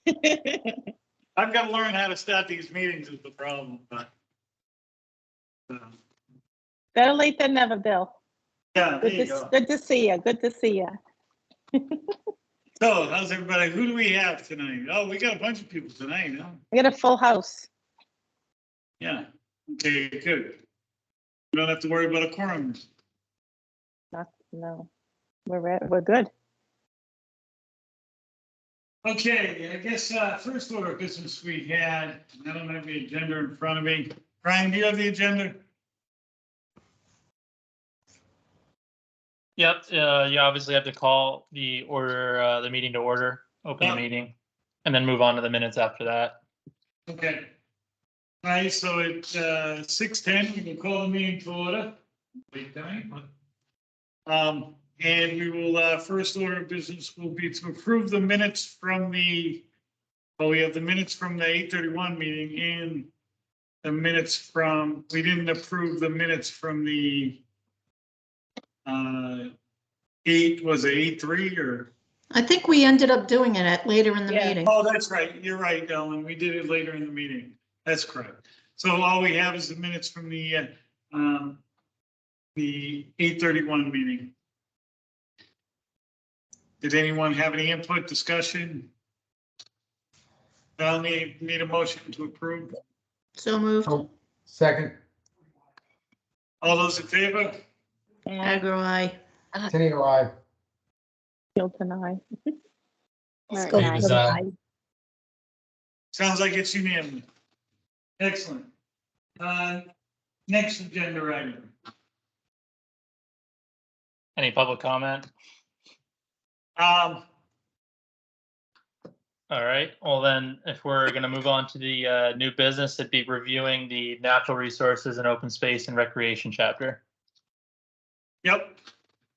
I've got to learn how to start these meetings is the problem, but. Better late than never, Bill. Yeah, there you go. Good to see you. Good to see you. So how's everybody? Who do we have tonight? Oh, we got a bunch of people tonight, huh? We got a full house. Yeah, okay, good. We don't have to worry about a quorum. No, we're good. Okay, I guess first order of business we had, I don't have the agenda in front of me. Brian, do you have the agenda? Yep, you obviously have to call the order, the meeting to order, open the meeting, and then move on to the minutes after that. Okay. All right, so it's 6:10, we can call the meeting to order. Late time, but, and we will, first order of business will be to approve the minutes from the, well, we have the minutes from the 8:31 meeting and the minutes from, we didn't approve the minutes from the 8:3 or? I think we ended up doing it at later in the Yeah. meeting. Oh, that's right. You're right, Ellen. We did it later in the meeting. That's correct. So all we have is the minutes from the 8:31 meeting. Did anyone have any input, discussion? I'll need a motion to approve. So moved. Oh, second, All those in favor? Agro I. Tenio, I. Hilton, I. Davis, aye. Sounds like it's unanimous. Excellent. Next agenda item. Any public comment? All right, well then, if we're gonna move on to the new business, it'd be reviewing the natural resources and open space and recreation chapter. Yep.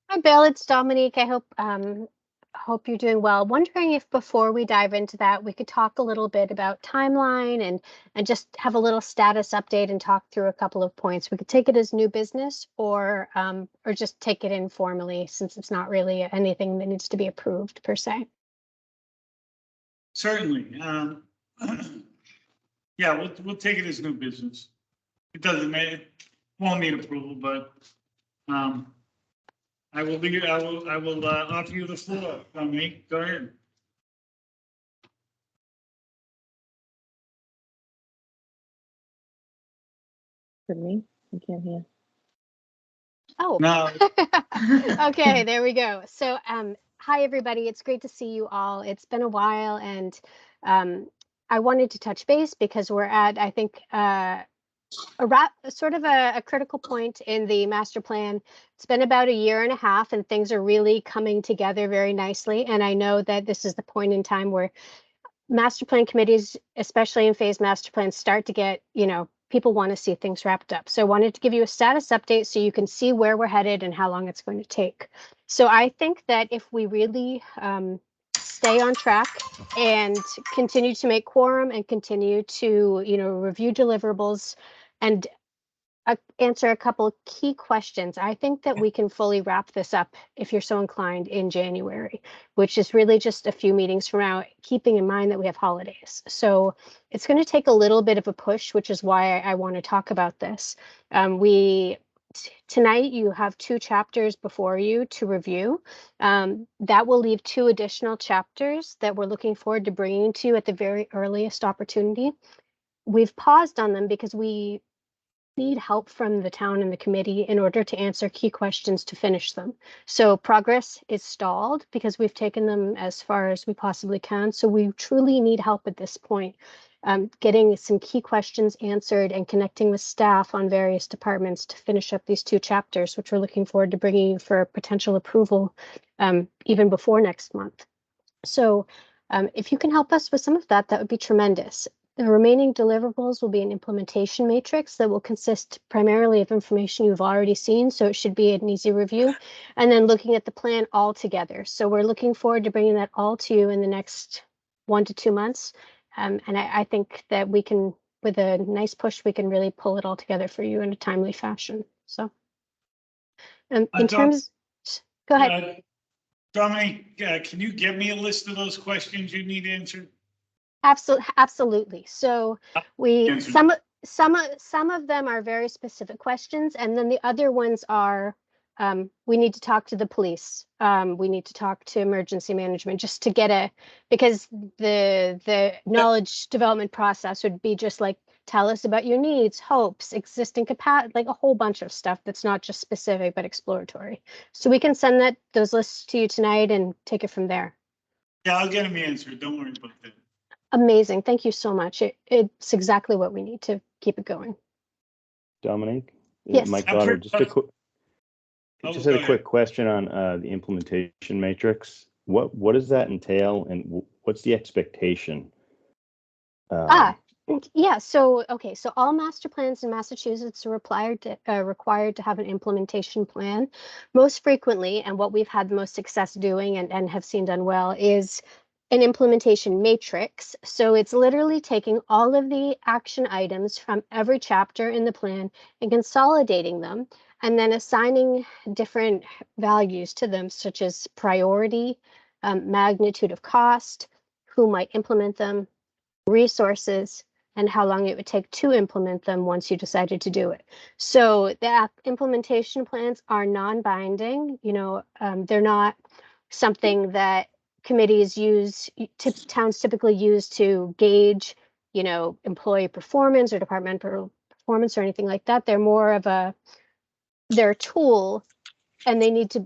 Hi, Bill. It's Dominique. I hope you're doing well. Wondering if before we dive into that, we could talk a little bit about timeline and just have a little status update and talk through a couple of points. We could take it as new business or just take it informally since it's not really anything that needs to be approved per se. Certainly. Yeah, we'll take it as new business. It doesn't matter, won't need approval, but I will offer you the floor. Dominique, go ahead. For me, I can't hear. Oh, No, okay, there we go. So, hi, everybody. It's great to see you all. It's been a while, and I wanted to touch base because we're at, I think, sort of a critical point in the master plan. It's been about a year and a half, and things are really coming together very nicely. And I know that this is the point in time where master plan committees, especially in phase master plans, start to get, people want to see things wrapped up. So I wanted to give you a status update so you can see where we're headed and how long it's going to take. So I think that if we really stay on track and continue to make quorum and continue to, review deliverables and answer a couple of key questions, I think that we can fully wrap this up, if you're so inclined, in January, which is really just a few meetings from now, keeping in mind that we have holidays. So it's going to take a little bit of a push, which is why I want to talk about this. Tonight, you have 2 chapters before you to review. That will leave 2 additional chapters that we're looking forward to bringing to you at the very earliest opportunity. We've paused on them because we need help from the town and the committee in order to answer key questions to finish them. So progress is stalled because we've taken them as far as we possibly can. So we truly need help at this point, getting some key questions answered and connecting with staff on various departments to finish up these 2 chapters, which we're looking forward to bringing you for potential approval even before next month. So if you can help us with some of that, that would be tremendous. The remaining deliverables will be an implementation matrix that will consist primarily of information you've already seen, so it should be an easy review, and then looking at the plan all together. So we're looking forward to bringing that all to you in the next 1 to 2 months, and I think that we can, with a nice push, we can really pull it all together for you in a timely fashion. So in terms, go ahead. Dominique, can you give me a list of those questions you need answered? Absolutely. So we, Answer. some of them are very specific questions, and then the other ones are, we need to talk to the police. We need to talk to emergency management just to get because the knowledge development process would be just like, tell us about your needs, hopes, existing capacity, like a whole bunch of stuff that's not just specific, but exploratory. So we can send those lists to you tonight and take it from there. Yeah, I'll get them answered. Don't worry about that. Amazing. Thank you so much. It's exactly what we need to keep it going. Dominique? Yes. Mike I'm Goddard, pretty- just a quick, Oh, just had go a quick question on the implementation matrix. What does that entail, and what's the expectation? Yeah. So, okay. So all master plans in Massachusetts are required to have an implementation plan. Most frequently, and what we've had the most success doing and have seen done well, is an implementation matrix. So it's literally taking all of the action items from every chapter in the plan and consolidating them, and then assigning different values to them, such as priority, magnitude of cost, who might implement them, resources, and how long it would take to implement them once you decided to do it. So the implementation plans are non-binding. They're not something that committees use, towns typically use to gauge, employee performance or departmental performance or anything like that. They're more of they're a tool, and they need to,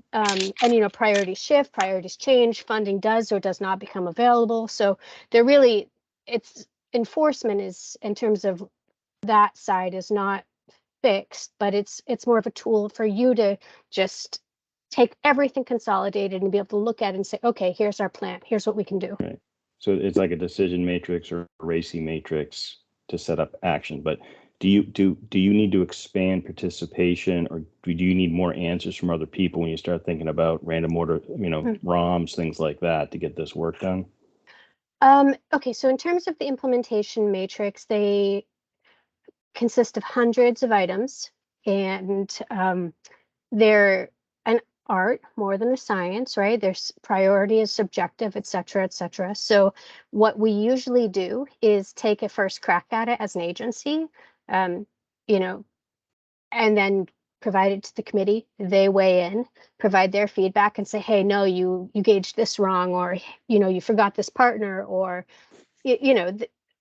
priorities shift, priorities change, funding does or does not become available. So they're really, it's enforcement is, in terms of that side, is not fixed, but it's more of a tool for you to just take everything consolidated and be able to look at it and say, okay, here's our plan. Here's what we can do. Right. So it's like a decision matrix or a RACI matrix to set up action. But do you need to expand participation, or do you need more answers from other people when you start thinking about random order, ROMs, things like that, to get this work done? Okay, so in terms of the implementation matrix, they consist of hundreds of items, and they're an art more than a science, right? There's priority is subjective, et cetera, et cetera. So what we usually do is take a first crack at it as an agency, and then provide it to the committee. They weigh in, provide their feedback, and say, hey, no, you gauged this wrong, or you forgot this partner, or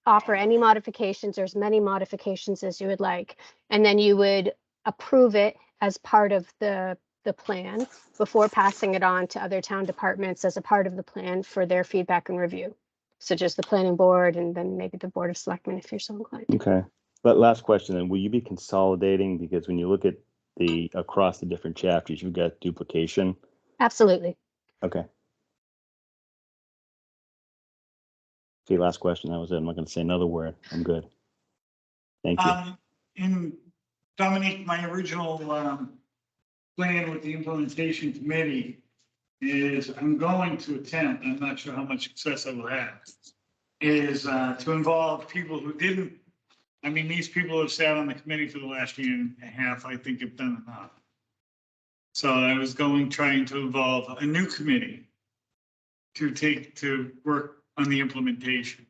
offer any modifications, or as many modifications as you would like, and then you would approve it as part of the plan before passing it on to other town departments as a part of the plan for their feedback and review, such as the planning board and then maybe the board of selectmen if you're so inclined. Okay. But last question then, will you be consolidating? Because when you look at across the different chapters, you've got duplication. Absolutely. Okay. Okay, last question. That was it. I'm not going to say another word. I'm good. Thank you. In Dominique, my original plan with the implementation committee is I'm going to attempt, I'm not sure how much success I will have, is to involve people who didn't, these people who have sat on the committee for the last year and a half, I think have done enough. So I was trying to involve a new committee to work on the implementation.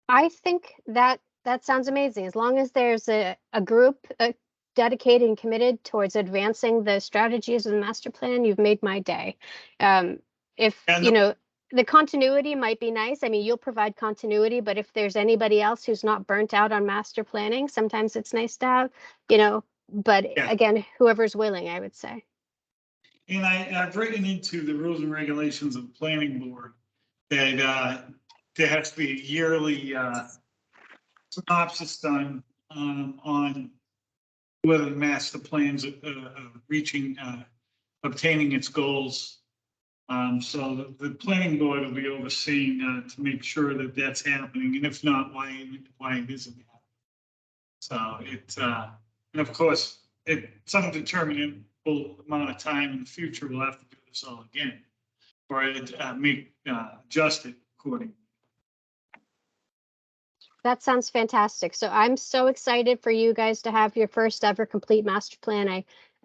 I think that sounds amazing. As long as there's a group dedicated and committed towards advancing the strategies of the master plan, you've made my day. The continuity might be nice. You'll provide continuity, but if there's anybody else who's not burnt out on master planning, sometimes it's nice to have, but again, whoever's willing, I would say. And I've written into the rules and regulations of the planning board that there has to be a yearly synopsis done on whether the master plan's obtaining its goals. So the planning board will be overseeing to make sure that that's happening, and if not, why it isn't happening. So it's and of course, some determinable amount of time in the future we'll have to do this all again, or adjust it accordingly. That sounds fantastic. So I'm so excited for you guys to have your first ever complete master plan.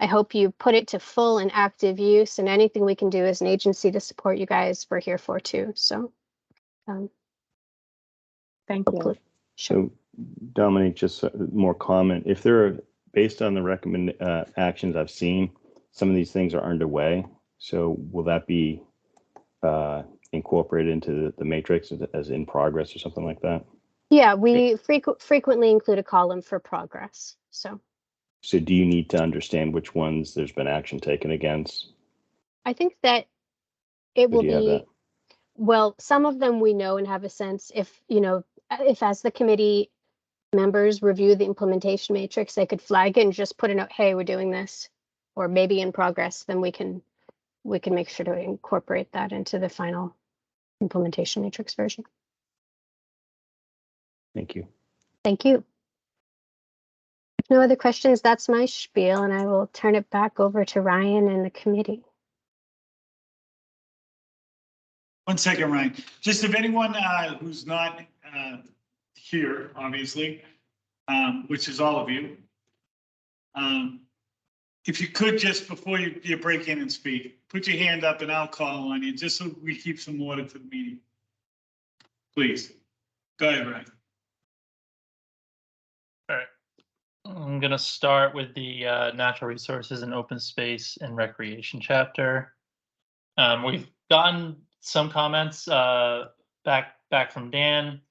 I hope you put it to full and active use, and anything we can do as an agency to support you guys, we're here for too. So Thank you. hopefully. So Dominic, just more comment. If there are, based on the recommend actions I've seen, some of these things are underway. So will that be incorporated into the matrix as in progress or something like that? Yeah, we frequently include a column for progress. So So do you need to understand which ones there's been action taken against? I think that it will do you have be, that? well, some of them we know and have a sense if, if as the committee members review the implementation matrix, they could flag it and just put a note, hey, we're doing this, or maybe in progress, then we can make sure to incorporate that into the final implementation matrix version. Thank you. Thank you. If no other questions, that's my spiel, and I will turn it back over to Ryan and the committee. 1 second, Ryan. Just if anyone who's not here, obviously, which is all of you, if you could just before you break in and speak, put your hand up and I'll call on you, just so we keep some order to the meeting. Please. Go ahead, Ryan. All right. I'm going to start with the Natural Resources and Open Space and Recreation chapter. We've gotten some comments back from Dan.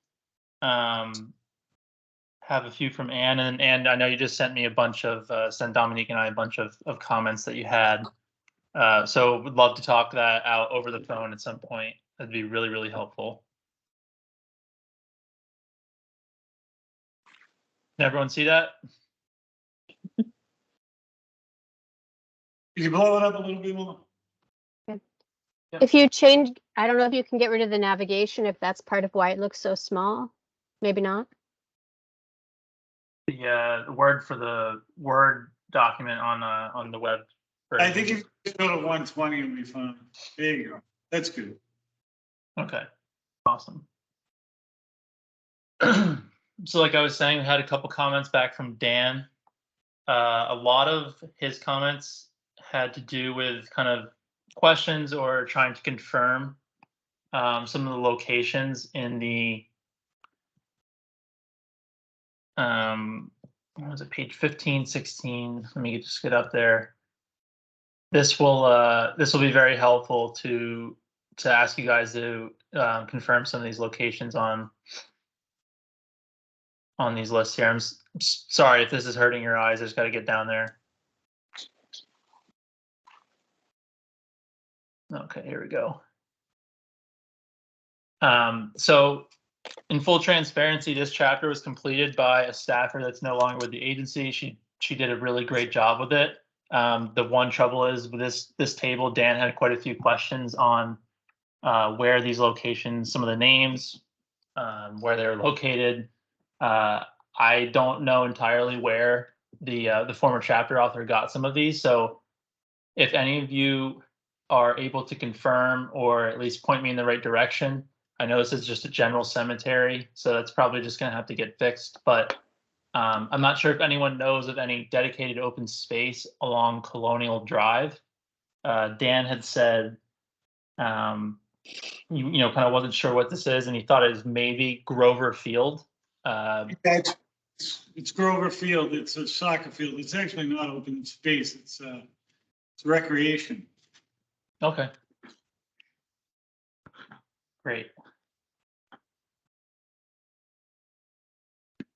Have a few from Anne, and I know you just sent me a bunch of, sent Dominique and I a bunch of comments that you had. So would love to talk that out over the phone at some point. That'd be really, really helpful. Can everyone see that? Can you blow it up a little bit more? If you change, I don't know if you can get rid of the navigation, if that's part of why it looks so small. Maybe not. The word for the Word document on the web. I think if you go to 120, it'll be fine. There you go. That's good. Okay, awesome. So like I was saying, we had a couple comments back from Dan. A lot of his comments had to do with kind of questions or trying to confirm some of the locations in the what was it, page 15, 16. Let me just get up there. This will be very helpful to ask you guys to confirm some of these locations on these lists here. I'm sorry if this is hurting your eyes. I just got to get down there. Okay, here we go. So in full transparency, this chapter was completed by a staffer that's no longer with the agency. She did a really great job with it. The one trouble is with this table, Dan had quite a few questions on where these locations, some of the names, where they're located. I don't know entirely where the former chapter author got some of these. So if any of you are able to confirm or at least point me in the right direction, I know this is just a general cemetery, so that's probably just going to have to get fixed. But I'm not sure if anyone knows of any dedicated open space along Colonial Drive. Dan had said, kind of wasn't sure what this is, and he thought it was maybe Grover Field. It's Grover Field. It's a soccer field. It's actually not open space. It's recreation. Okay. Great.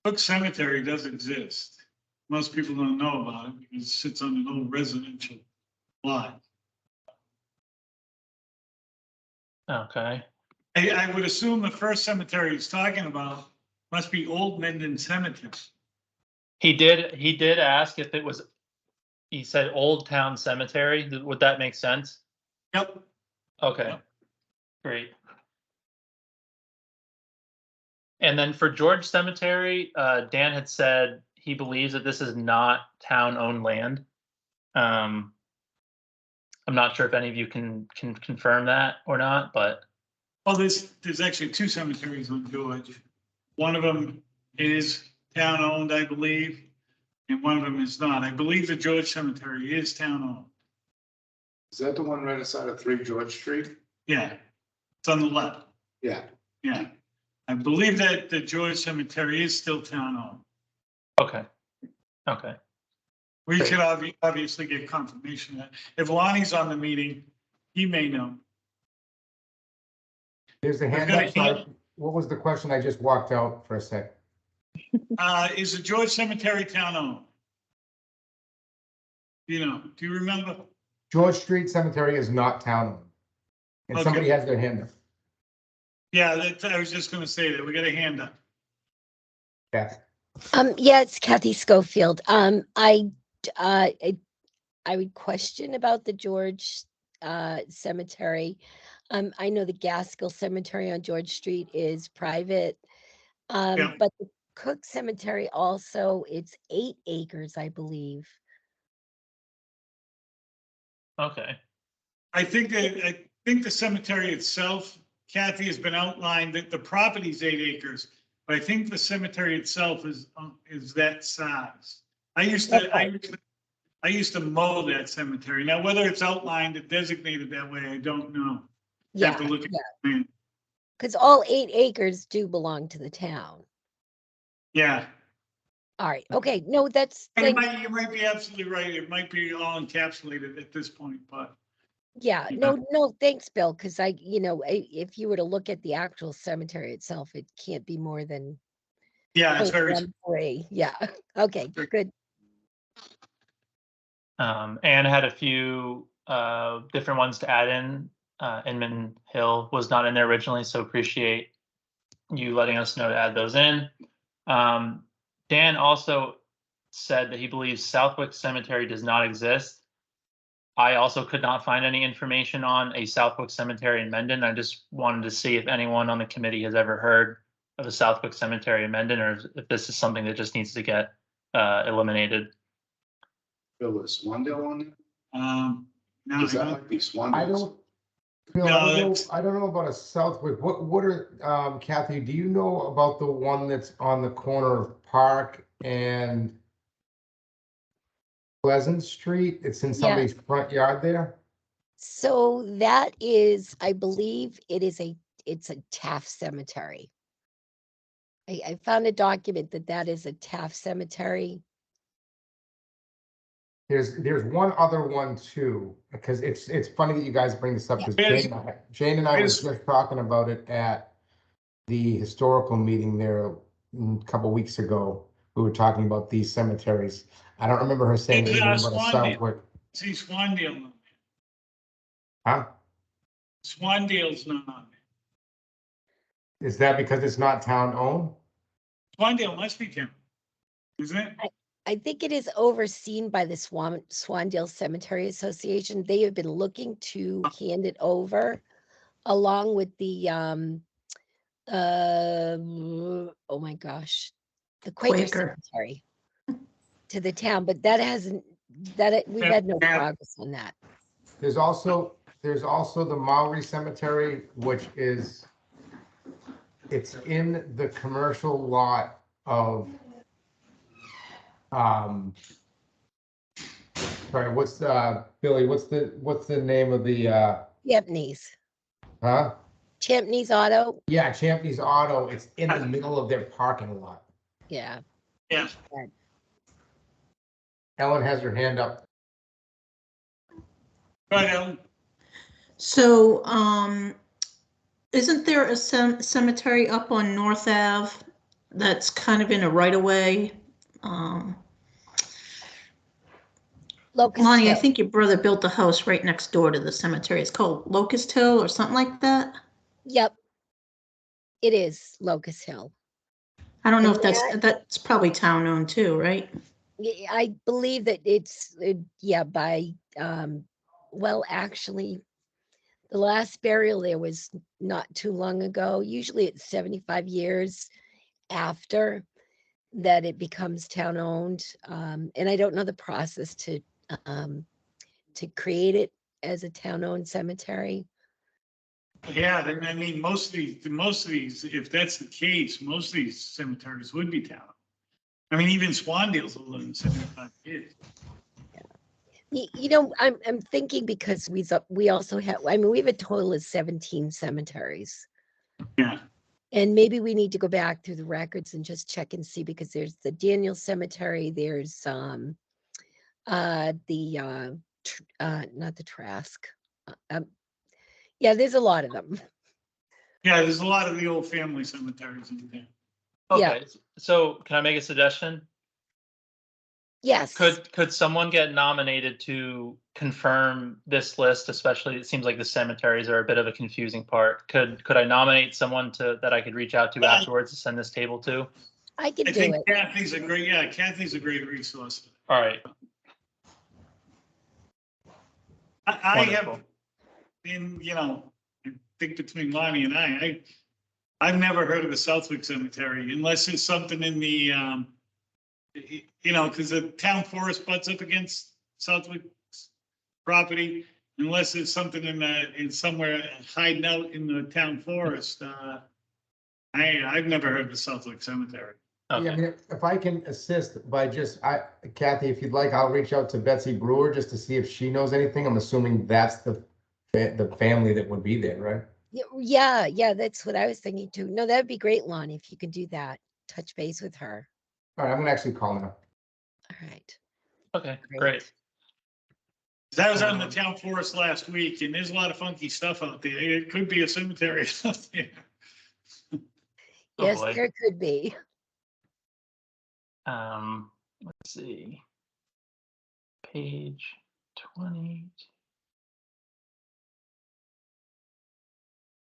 Cook Cemetery does exist. Most people don't know about it because it sits on an old residential lot. Okay. I would assume the first cemetery he's talking about must be Old Mendon Cemetery. He did ask if it was, he said Old Town Cemetery. Would that make sense? Yep. Okay. Yep. Great. And then for George Cemetery, Dan had said he believes that this is not town-owned land. I'm not sure if any of you can confirm that or not, but. Well, there's actually two cemeteries on George. One of them is town-owned, I believe, and one of them is not. I believe the George Cemetery is town-owned. Is that the one right outside of 3 George Street? Yeah, it's on the left. Yeah. Yeah. I believe that the George Cemetery is still town-owned. Okay. Okay. We should obviously get confirmation of that. If Lonnie's on the meeting, he may know. There's a hand up. Sorry. What was the question? I just walked out for a sec. Is the George Cemetery town-owned? You know, do you remember? George Street Cemetery is not town owned. And Okay. somebody has their hand up. Yeah, I was just gonna say that. We got a hand up. Yeah. Yeah, it's Kathy Schofield. I would question about the George Cemetery. I know the Gaskill Cemetery on George Street is private. Yeah. But the Cook Cemetery also, it's 8 acres, I believe. Okay. I think the cemetery itself, Kathy, has been outlined that the property's 8 acres, but I think the cemetery itself is that size. I used to mow that cemetery. Now, whether it's outlined and designated that way, I don't know. Yeah, Have to look at the plan. because all 8 acres do belong to the town. Yeah. All right, okay, no, that's, You might be absolutely right. It might be all encapsulated at this point, but. yeah, no, thanks, Bill, because if you were to look at the actual cemetery itself, it can't be more than Yeah, it's very. 0.13. Yeah, okay, good. Anne had a few different ones to add in. Inman Hill was not in there originally, so appreciate you letting us know to add those in. Dan also said that he believes Southwick Cemetery does not exist. I also could not find any information on a Southwick Cemetery in Mendon. I just wanted to see if anyone on the committee has ever heard of a Southwick Cemetery in Mendon, or if this is something that just needs to get eliminated. Bill, is Swandale on No, there? That might be Swandale. I don't know about a Southwick. What are, Kathy, do you know about the one that's on the corner of Park and Pleasant Street? It's in somebody's front yard there? So that is, I believe it's a Taft Cemetery. I found a document that is a Taft Cemetery. There's one other one too, because it's funny that you guys bring this up, because Jane and I was just talking about it at the historical meeting there a couple weeks ago. We were talking about these cemeteries. I don't remember her saying anything about a Southwick. See, Swandale. Not Huh? Swandale's not on there. Is that because it's not town owned? Swandale must be town, isn't it? I think it is overseen by the Swandale Cemetery Association. They have been looking to hand it over along with the oh my gosh, the Quaker Cemetery to the town, but we've had no progress on that. There's also the Maori Cemetery, which it's in the commercial lot of sorry, Billy, what's the name of the Champneys. huh? Champneys Auto. Yeah, Champneys Auto. It's in the middle of their parking lot. Yeah. Yeah. Ellen has her hand up. Right, Ellen. So, isn't there a cemetery up on North Ave that's kind of in a right of way? Locust Lonnie, Hill. I think your brother built a house right next door to the cemetery. It's called Locust Hill or something like that. Yep. It is Locust Hill. I don't know if that's probably town owned too, right? I believe that by well, actually, the last burial there was not too long ago. Usually it's 75 years after that it becomes town owned. And I don't know the process to create it as a town owned cemetery. Yeah, I mean, most of these, if that's the case, most of these cemeteries would be town. I mean, even Swandale's older than 75 years. I'm thinking because we also have, we have a total of 17 cemeteries. Yeah. And maybe we need to go back through the records and just check and see, because there's the Daniel Cemetery, there's not the Trask. Yeah, there's a lot of them. Yeah, there's a lot of the old family cemeteries in there. Yeah. Okay, so can I make a suggestion? Yes. Could someone get nominated to confirm this list? Especially, it seems like the cemeteries are a bit of a confusing part. Could I nominate someone that I could reach out to afterwards to send this table to? I can I do think it. Kathy's a great resource. All right. I have Wonderful. been, I think between Lonnie and I've never heard of the Southwick Cemetery unless it's something in the, because the town forest butts up against Southwick's property, unless it's something in somewhere hiding out in the town forest. I've never heard of the Southwick Cemetery. Okay. Yeah, I mean, if I can assist by Kathy, if you'd like, I'll reach out to Betsy Brewer just to see if she knows anything. I'm assuming that's the family that would be there, right? Yeah, that's what I was thinking too. No, that'd be great, Lonnie, if you could do that. Touch base with her. All right, I'm gonna actually call now. All right. Okay, great. I was out in the town forest last week and there's a lot of funky stuff out there. It could be a cemetery out there. Oh, Yes, boy. there could be. Let's see. Page 20.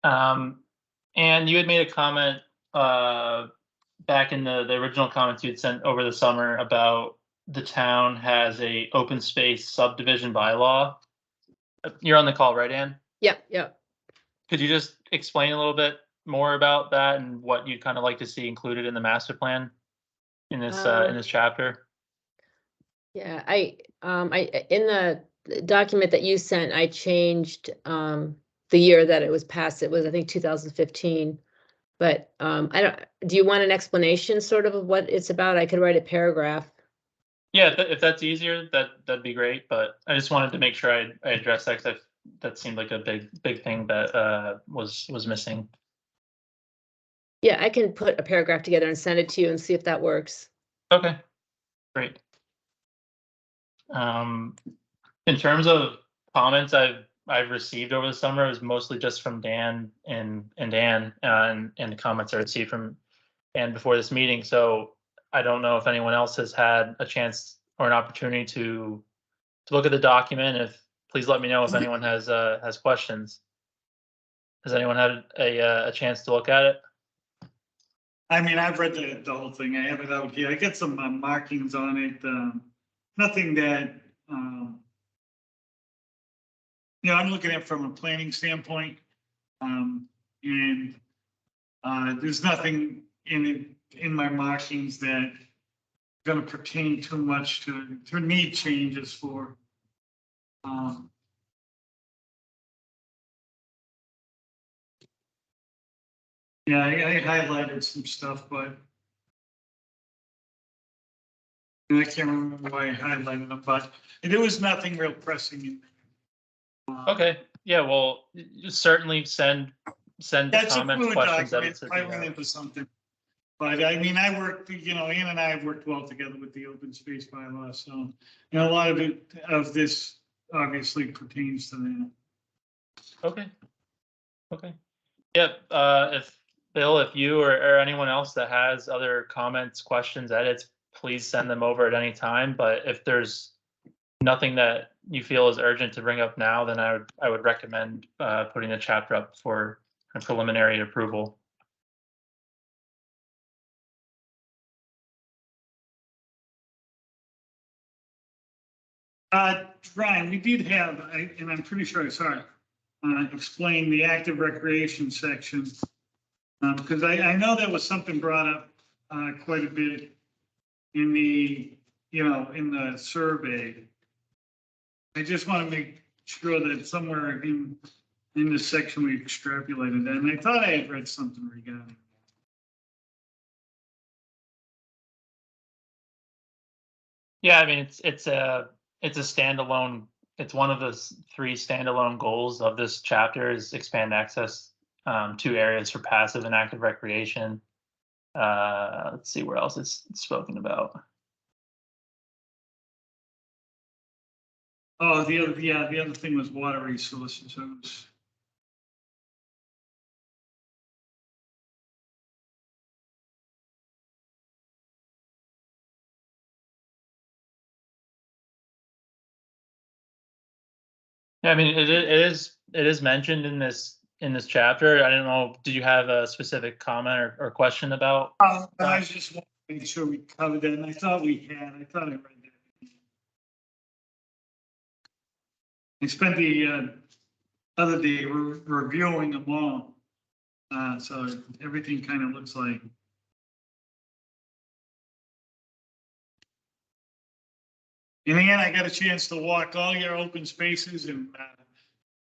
And you had made a comment back in the original comments you had sent over the summer about the town has a open space subdivision bylaw. You're on the call, right, Ann? Yep. Could you just explain a little bit more about that and what you'd kind of like to see included in the master plan in this chapter? Yeah, I in the document that you sent, I changed the year that it was passed. It was, I think, 2015. But do you want an explanation sort of what it's about? I could write a paragraph. Yeah, if that's easier, that'd be great. But I just wanted to make sure I addressed that because that seemed like a big thing that was missing. Yeah, I can put a paragraph together and send it to you and see if that works. Okay, great. In terms of comments I've received over the summer, it was mostly just from Dan and Ann, and the comments I received from Ann before this meeting. So I don't know if anyone else has had a chance or an opportunity to look at the document. Please let me know if anyone has questions. Has anyone had a chance to look at it? I mean, I've read the whole thing. I have it out here. I got some markings on it. Nothing that, I'm looking at it from a planning standpoint. And there's nothing in my markings that going to pertain too much to need changes for. Yeah, I highlighted some stuff, but I can't remember why I highlighted them, but there was nothing real pressing in there. Okay, yeah, well, you certainly send That's a comments, fluid questions, document. edits. I went into something. But I mean, I worked, Ann and I have worked well together with the open space bylaw, so, a lot of this obviously pertains to that. Okay. Yep, if Bill, if you or anyone else that has other comments, questions, edits, please send them over at any time. But if there's nothing that you feel is urgent to bring up now, then I would recommend putting the chapter up for a preliminary approval. Ryan, we did have, and I'm pretty sure I saw it, explain the active recreation section. Because I know that was something brought up quite a bit in the, in the survey. I just want to make sure that somewhere in this section we extrapolated that, and I thought I had read something regarding that. Yeah, I mean, it's a standalone. It's one of the 3 standalone goals of this chapter is expand access 2 areas for passive and active recreation. Let's see where else it's spoken about. Oh, the other thing was water resources. So it was, Yeah, I mean, it is mentioned in this chapter. I don't know, did you have a specific comment or question about? I was just wanting to make sure we covered that, and I thought we had. I thought I read that. I spent the other day reviewing them all, so everything kind of looks like. In the end, I got a chance to walk all your open spaces, and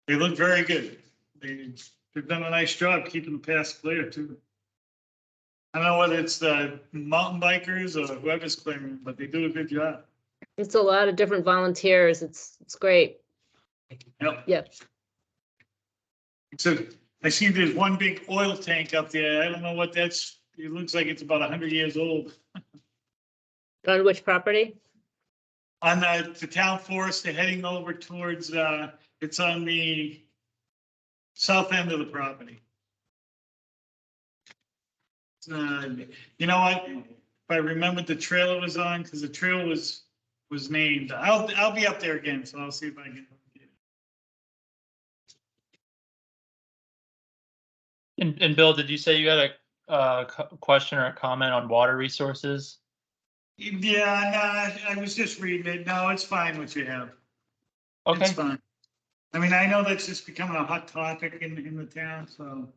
they look very good. They've done a nice job keeping the paths clear too. I don't know whether it's the mountain bikers or whoever's clearing, but they do a good job. It's a lot of different volunteers. It's great. Yep. Yep. So I see there's one big oil tank up there. I don't know what that's. It looks like it's about 100 years old. On which property? On the town forest, they're heading over towards, it's on the south end of the property. You know what? If I remembered the trailer was on, because the trail was named. I'll be up there again, so I'll see if I can. And Bill, did you say you had a question or a comment on water resources? Yeah, no, I was just reading it. No, it's fine what you have. Okay. It's fine. I mean, I know that's just becoming a hot topic in the town, so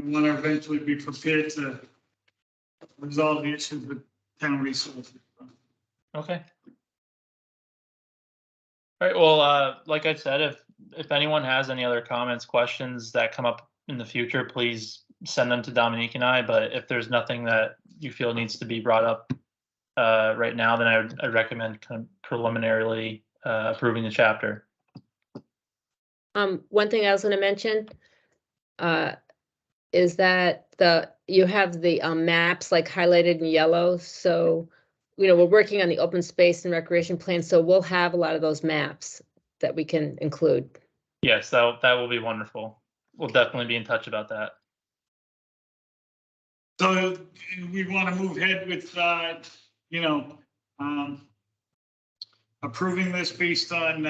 we want to eventually be prepared to resolve the issues with town resources. Okay. All right. Well, like I said, if anyone has any other comments, questions that come up in the future, please send them to Dominique and I. But if there's nothing that you feel needs to be brought up right now, then I'd recommend kind of preliminarily approving the chapter. One thing I was going to mention is that you have the maps like highlighted in yellow. So, we're working on the open space and recreation plan. So we'll have a lot of those maps that we can include. Yes, that will be wonderful. We'll definitely be in touch about that. So we want to move ahead with, approving this based on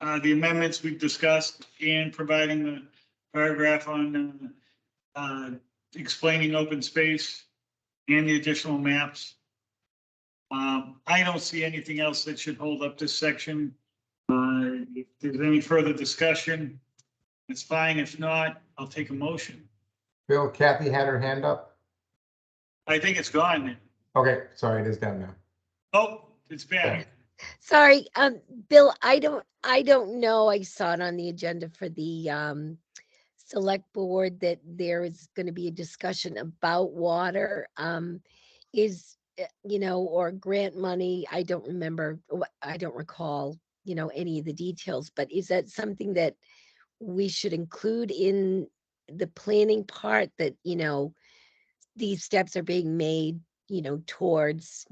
the amendments we've discussed and providing the paragraph on explaining open space and the additional maps. I don't see anything else that should hold up this section. If there's any further discussion, it's fine. If not, I'll take a motion. Bill, Kathy had her hand up. I think it's gone. Okay, sorry, it is down now. Oh, it's back. Sorry, Bill, I don't know. I saw it on the agenda for the select board that there is going to be a discussion about water. Or grant money. I don't remember. I don't recall, any of the details, but is that something that we should include in the planning part, that, these steps are being made, towards,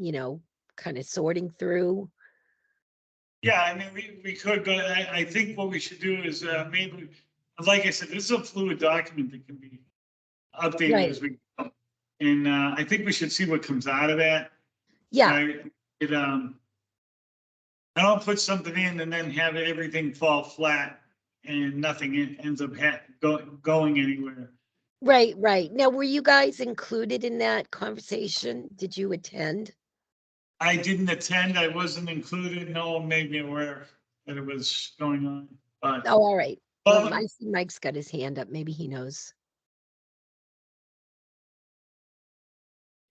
kind of sorting through? Yeah, I mean, we could, but I think what we should do is maybe, like I said, this is a fluid document that can be updated Right. as we go. And I think we should see what comes out of that. Yeah, I don't put something in and then have everything fall flat and nothing ends up going anywhere. right. Now, were you guys included in that conversation? Did you attend? I didn't attend. I wasn't included. No one made me aware that it was going on. But Oh, all right. Well, well, I see Mike's got his hand up. Maybe he knows.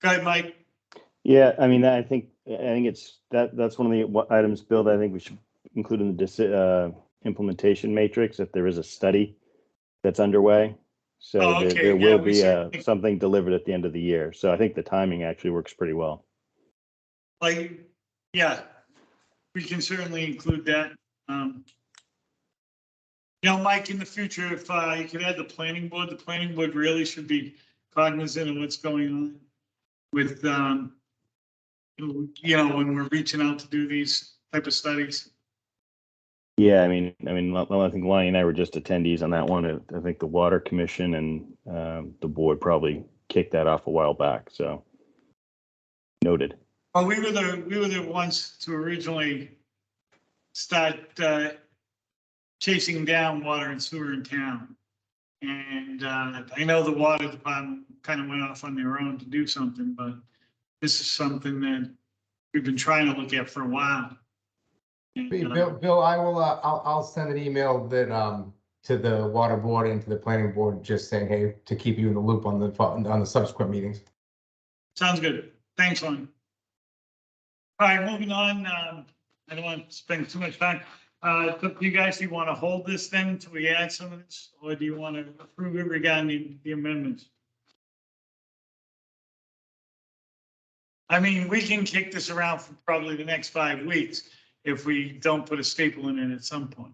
go ahead, Mike. Yeah, I mean, I think that's one of the items, Bill, that I think we should include in the implementation matrix, if there is a study that's underway. So Oh, okay. there Yeah, will we be certainly- something delivered at the end of the year. So I think the timing actually works pretty well. Yeah, we can certainly include that. You know, Mike, in the future, if you could add the planning board really should be cognizant of what's going on with, you know, when we're reaching out to do these type of studies. Yeah, I mean, I think Lonnie and I were just attendees on that one. I think the Water Commission and the board probably kicked that off a while back. So noted. Well, we were the ones to originally start chasing down water and sewer in town. And I know the water department kind of went off on their own to do something, but this is something that we've been trying to look at for a while. And, Bill, I will, I'll send an email that, to the water board and to the planning board, just saying, hey, to keep you in the loop on the subsequent meetings. Sounds good. Thanks, Lon. All right, moving on. I don't want to spend too much time. It's up to you guys. Do you want to hold this then until we add some of this, or do you want to approve it regarding the amendments? I mean, we can kick this around for probably the next 5 weeks if we don't put a staple in it at some point.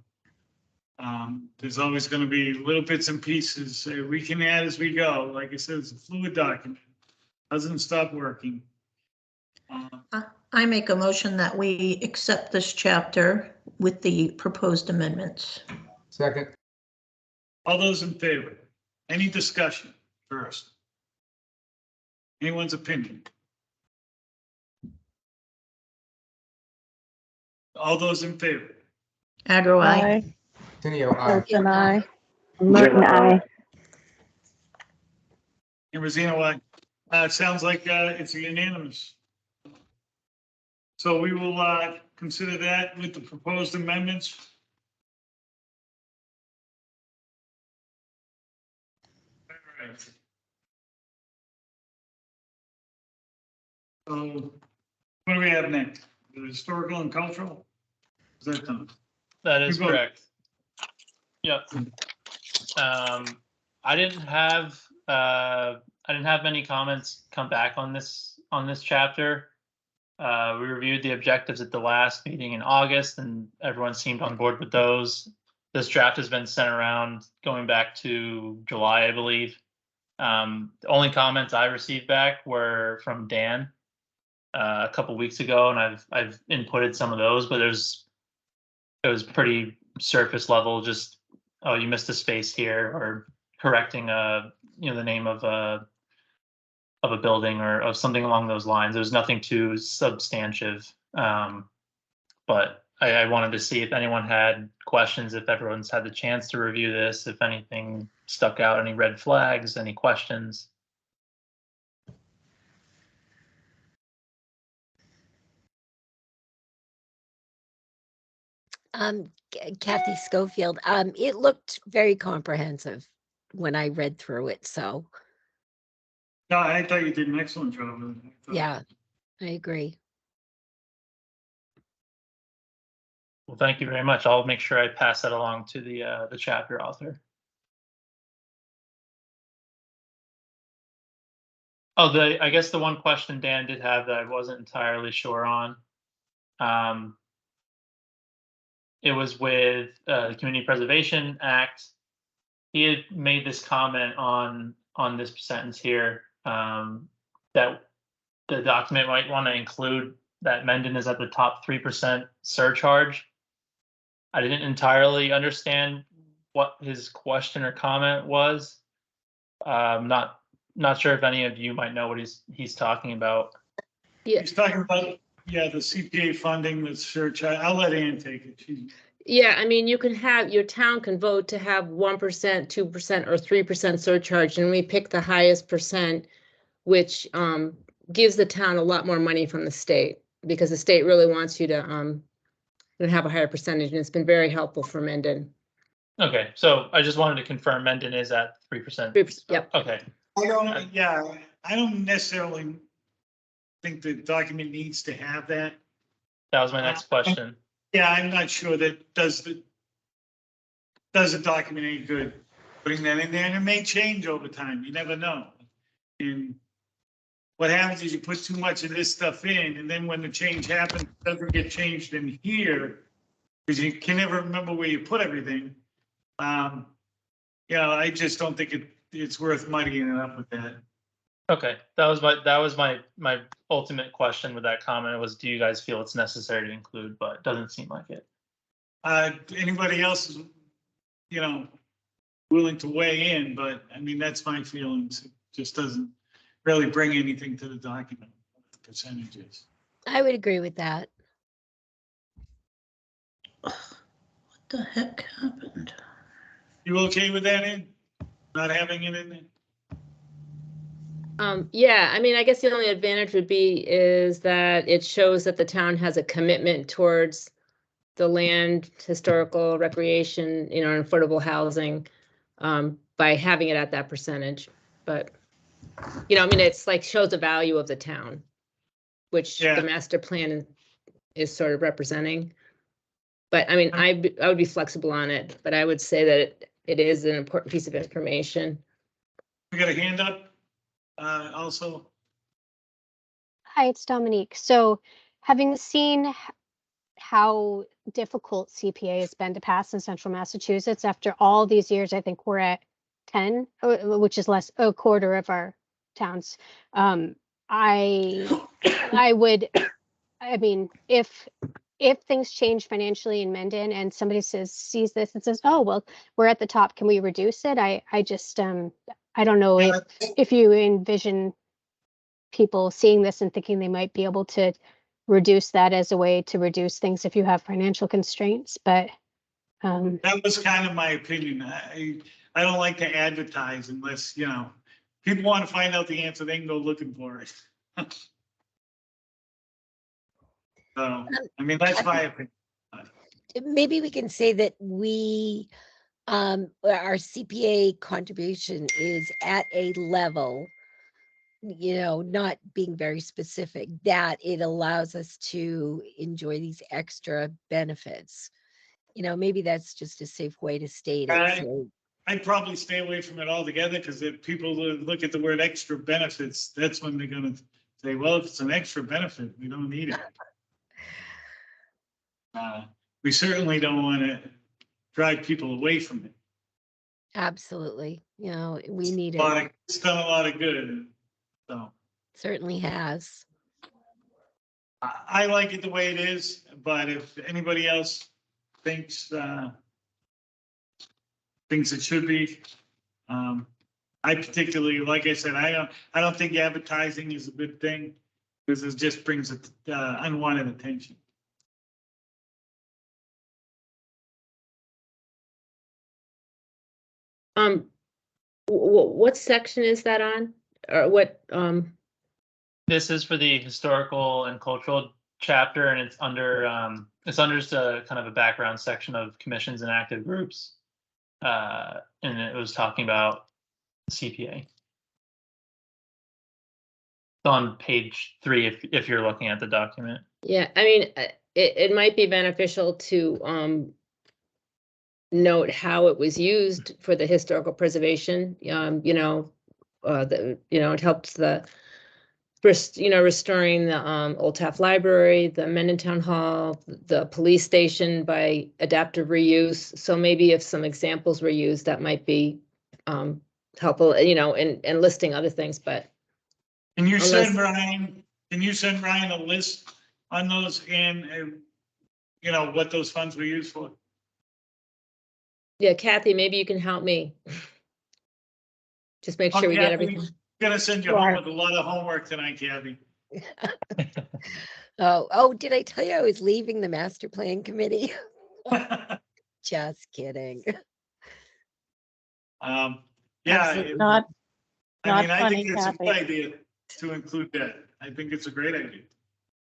There's always going to be little bits and pieces we can add as we go. Like I said, it's a fluid document. Doesn't stop working. I make a motion that we accept this chapter with the proposed amendments. Second. All those in favor? Any discussion first? Anyone's opinion? All those in favor? Agro, aye. Aye. Tenio, aye. Hilton, aye. Merton, aye. And Rosino, aye. It sounds like it's unanimous. So we will consider that with the proposed amendments. All right. So what do we have next? The historical and cultural? Is that done? That is We vote. correct. Yep. I didn't have many comments come back on this chapter. We reviewed the objectives at the last meeting in August, and everyone seemed on board with those. This draft has been sent around going back to July, I believe. The only comments I received back were from Dan a couple weeks ago, and I've inputted some of those, but it was pretty surface level. Just, oh, you missed a space here, or correcting the name of a building or of something along those lines. There's nothing too substantive, but I wanted to see if anyone had questions, if everyone's had the chance to review this, if anything stuck out, any red flags, any questions. Kathy Schofield, it looked very comprehensive when I read through it, so No, I thought you did an excellent job with it. yeah, I agree. Well, thank you very much. I'll make sure I pass that along to the chapter author. Oh, I guess the one question Dan did have that I wasn't entirely sure on. It was with the Community Preservation Act. He had made this comment on this sentence here, that the document might want to include that Mendon is at the top 3% surcharge. I didn't entirely understand what his question or comment was. Not sure if any of you might know what he's talking about. Yeah, He's talking about, yeah, the CPA funding, the surcharge. I'll let Ann take it. yeah, I mean, your town can vote to have 1%, 2%, or 3% surcharge, and we pick the highest percent, which gives the town a lot more money from the state, because the state really wants you to have a higher percentage, and it's been very helpful for Mendon. Okay, so I just wanted to confirm Mendon is at 3%. 3%, yep. Okay. I don't necessarily think the document needs to have that. That was my next question. Yeah, I'm not sure that does the document any good putting that in there, and it may change over time. You never know. And what happens is you put too much of this stuff in, and then when the change happens, it doesn't get changed in here, because you can never remember where you put everything. Yeah, I just don't think it's worth muddying it up with that. Okay, that was my ultimate question with that comment was, do you guys feel it's necessary to include? But it doesn't seem like it. Anybody else is, willing to weigh in, but I mean, that's my feelings. It just doesn't really bring anything to the document, the percentages. I would agree with that. What the heck happened? You okay with that, Ed? Not having it in there? Yeah, I mean, I guess the only advantage would be is that it shows that the town has a commitment towards the land, historical, recreation, and affordable housing, by having it at that percentage. But, I mean, it's like shows the value of the town, which Yeah. the master plan is sort of representing. But I mean, I would be flexible on it, but I would say that it is an important piece of information. We got a hand up, also. Hi, it's Dominique. So having seen how difficult CPA has been to pass in central Massachusetts, after all these years, I think we're at 10, which is less a quarter of our towns. I mean, if things change financially in Mendon and somebody sees this and says, oh, well, we're at the top, can we reduce it? I just, I don't know Yeah. if you envision people seeing this and thinking they might be able to reduce that as a way to reduce things if you have financial constraints, but. That was kind of my opinion. I don't like to advertise unless, people want to find out the answer, they can go looking for it. So, I mean, that's my opinion. Maybe we can say that our CPA contribution is at a level, not being very specific, that it allows us to enjoy these extra benefits. Maybe that's just a safe way to state it. So, I'd probably stay away from it altogether, because if people look at the word extra benefits, that's when they're gonna say, well, if it's an extra benefit, we don't need it. We certainly don't want to drive people away from it. absolutely. We need But it. it's done a lot of good, so. Certainly has. I like it the way it is, but if anybody else thinks it should be, I particularly, like I said, I don't think advertising is a good thing, because it just brings unwanted attention. What section is that on? Or what, This is for the historical and cultural chapter, and it's under the kind of a background section of commissions and active groups. And it was talking about CPA. It's on page 3 if you're looking at the document. yeah, I mean, it might be beneficial to note how it was used for the historical preservation. It helped restoring the Old Taft Library, the Mendon Town Hall, the police station by adaptive reuse. So maybe if some examples were used, that might be helpful, and listing other things, but. Can you send Ryan a list on those and, what those funds were used for? Yeah, Kathy, maybe you can help me. Just make sure we get everything. Gonna send you home with a lot of homework tonight, Kathy. Oh, did I tell you I was leaving the master plan committee? Just kidding. Yeah. Absolutely. Not I mean, I funny, think it's a Kathy. good idea to include that. I think it's a great idea.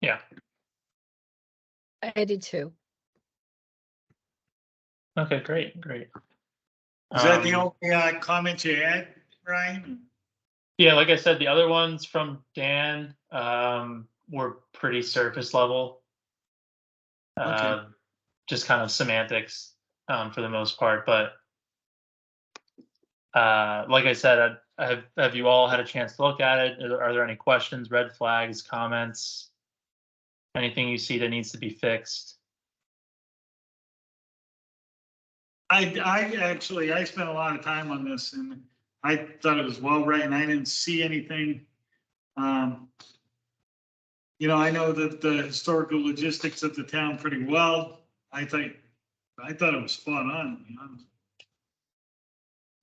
Yeah. I did too. Okay, great. Is that the only comment you had, Ryan? Yeah, like I said, the other ones from Dan were pretty surface level. Okay. Just kind of semantics for the most part. But like I said, have you all had a chance to look at it? Are there any questions, red flags, comments, anything you see that needs to be fixed? I spent a lot of time on this and I thought it was well written. I didn't see anything. You know, I know that the historical logistics of the town pretty well. I thought it was spot on, to be honest.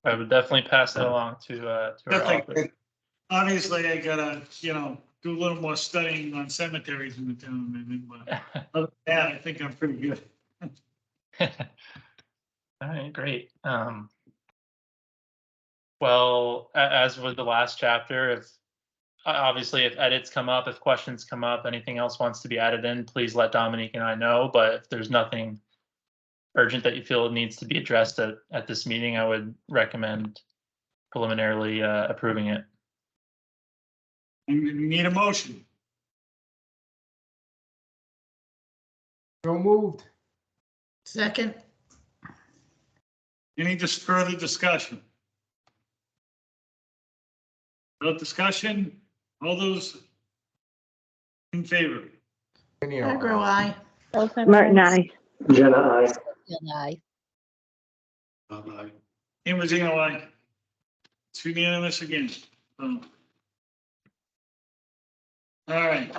I would definitely pass that along to our author. Obviously, I gotta, do a little more studying on cemeteries in the town, maybe, but other than that, I think I'm pretty good. All right, great. Well, as with the last chapter, if obviously if edits come up, if questions come up, anything else wants to be added in, please let Dominique and I know. But if there's nothing urgent that you feel needs to be addressed at this meeting, I would recommend preliminarily approving it. You need a motion. So moved. Second. Any just further discussion? No discussion? All those in favor? Agro, aye. Martin, aye. Jenna, aye. And I, Ambrosino, aye. It's unanimous again. So. All right.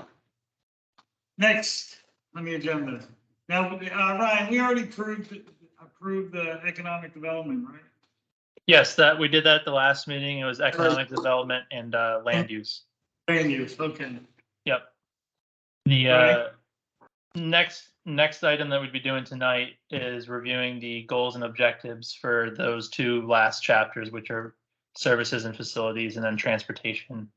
Next on the agenda. Now, Ryan, we already approved the economic development, right? Yes, that we did that at the last meeting. It was economic development and land use. Land use, okay. Yep. The Right. next item that we'd be doing tonight is reviewing the goals and objectives for those two last chapters, which are services and facilities, and then transportation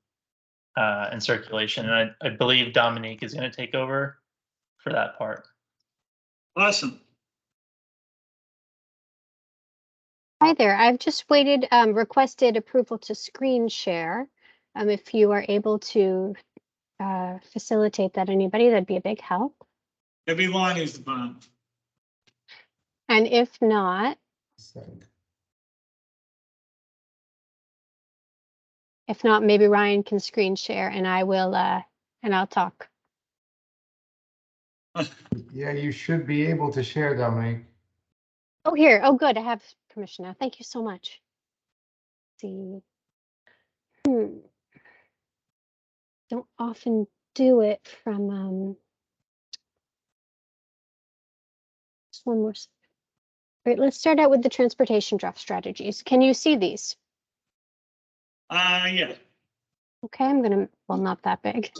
and circulation. And I believe Dominique is going to take over for that part. Awesome. Hi there. I've just requested approval to screen share. If you are able to facilitate that, anybody, that'd be a big help. Debbie Lonnie's the bomb. And if not, maybe Ryan can screen share and I will, and I'll talk. Yeah, you should be able to share, Dominique. Oh, here. Oh, good. I have permission now. Thank you so much. Let's see. Don't often do it from just one more. All right, let's start out with the transportation draft strategies. Can you see these? Yeah. Okay, I'm gonna, well, not that big.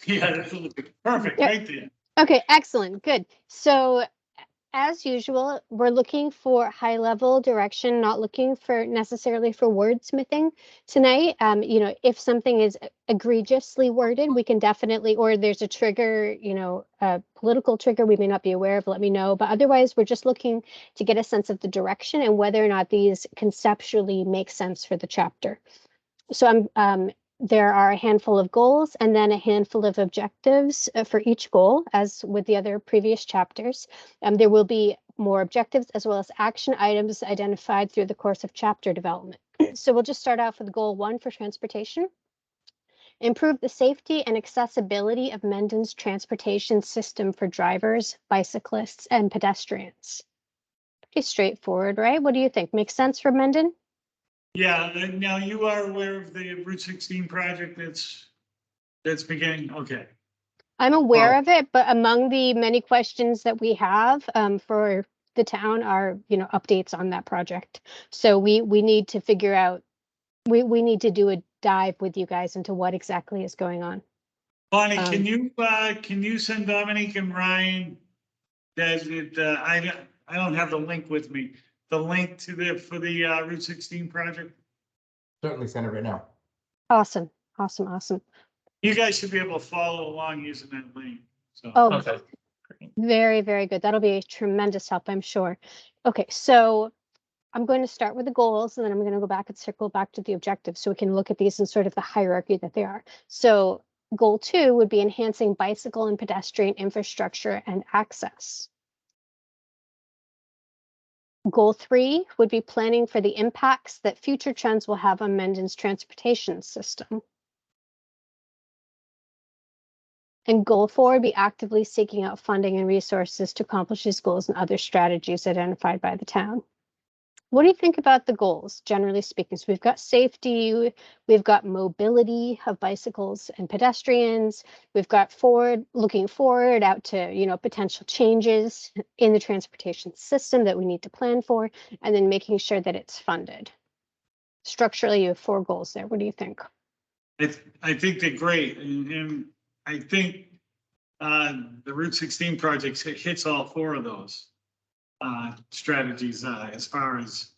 Yeah, that's perfect, Yep. right there. Okay, excellent, good. So as usual, we're looking for high level direction, not looking for necessarily for wordsmithing tonight. If something is egregiously worded, we can definitely, or there's a trigger, a political trigger we may not be aware of, let me know. But otherwise, we're just looking to get a sense of the direction and whether or not these conceptually make sense for the chapter. So there are a handful of goals and then a handful of objectives for each goal, as with the other previous chapters. There will be more objectives as well as action items identified through the course of chapter development. So we'll just start off with goal 1 for transportation. Improve the safety and accessibility of Mendon's transportation system for drivers, bicyclists, and pedestrians. Pretty straightforward, right? What do you think? Makes sense for Mendon? Yeah, now you are aware of the Route 16 project that's beginning, okay. I'm aware of it, but among the many questions that we have for the town are, updates on that project. So we need to figure out, we need to do a dive with you guys into what exactly is going on. Bonnie, can you send Dominique and Ryan, I don't have the link with me, the link to for the Route 16 project? Certainly send it right now. Awesome. You guys should be able to follow along using that link. So. Oh, Okay. very, very good. That'll be a tremendous help, I'm sure. Okay, so I'm going to start with the goals and then I'm going to go back and circle back to the objectives so we can look at these in sort of the hierarchy that they are. So goal 2 would be enhancing bicycle and pedestrian infrastructure and access. Goal 3 would be planning for the impacts that future trends will have on Mendon's transportation system. And goal 4, be actively seeking out funding and resources to accomplish these goals and other strategies identified by the town. What do you think about the goals, generally speaking? So we've got safety, we've got mobility of bicycles and pedestrians, we've got looking forward out to, you know, potential changes in the transportation system that we need to plan for, and then making sure that it's funded. Structurally, you have 4 goals there. What do you think? I think they're great, and I think the Route 16 project hits all 4 of those strategies as far as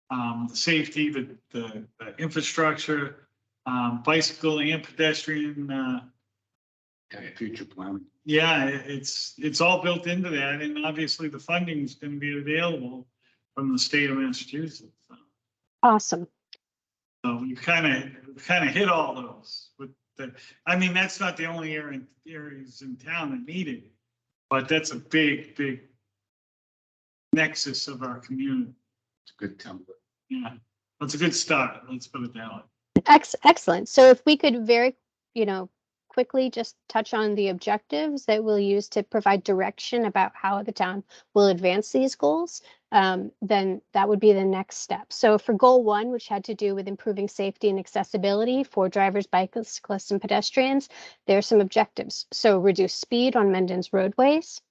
the safety, the infrastructure, bicycle and pedestrian. Future planning. Yeah, it's all built into that, and obviously the funding is going to be available from the state of Massachusetts. Awesome. So you kind of hit all those. With I mean, that's not the only areas in town that need it, but that's a big nexus of our community. It's a good template. Yeah, that's a good start. Let's put it that way. Excellent. So if we could very, you know, quickly just touch on the objectives that we'll use to provide direction about how the town will advance these goals, then that would be the next step. So for goal 1, which had to do with improving safety and accessibility for drivers, bicyclists, and pedestrians, there are some objectives. So reduce speed on Mendon's roadways,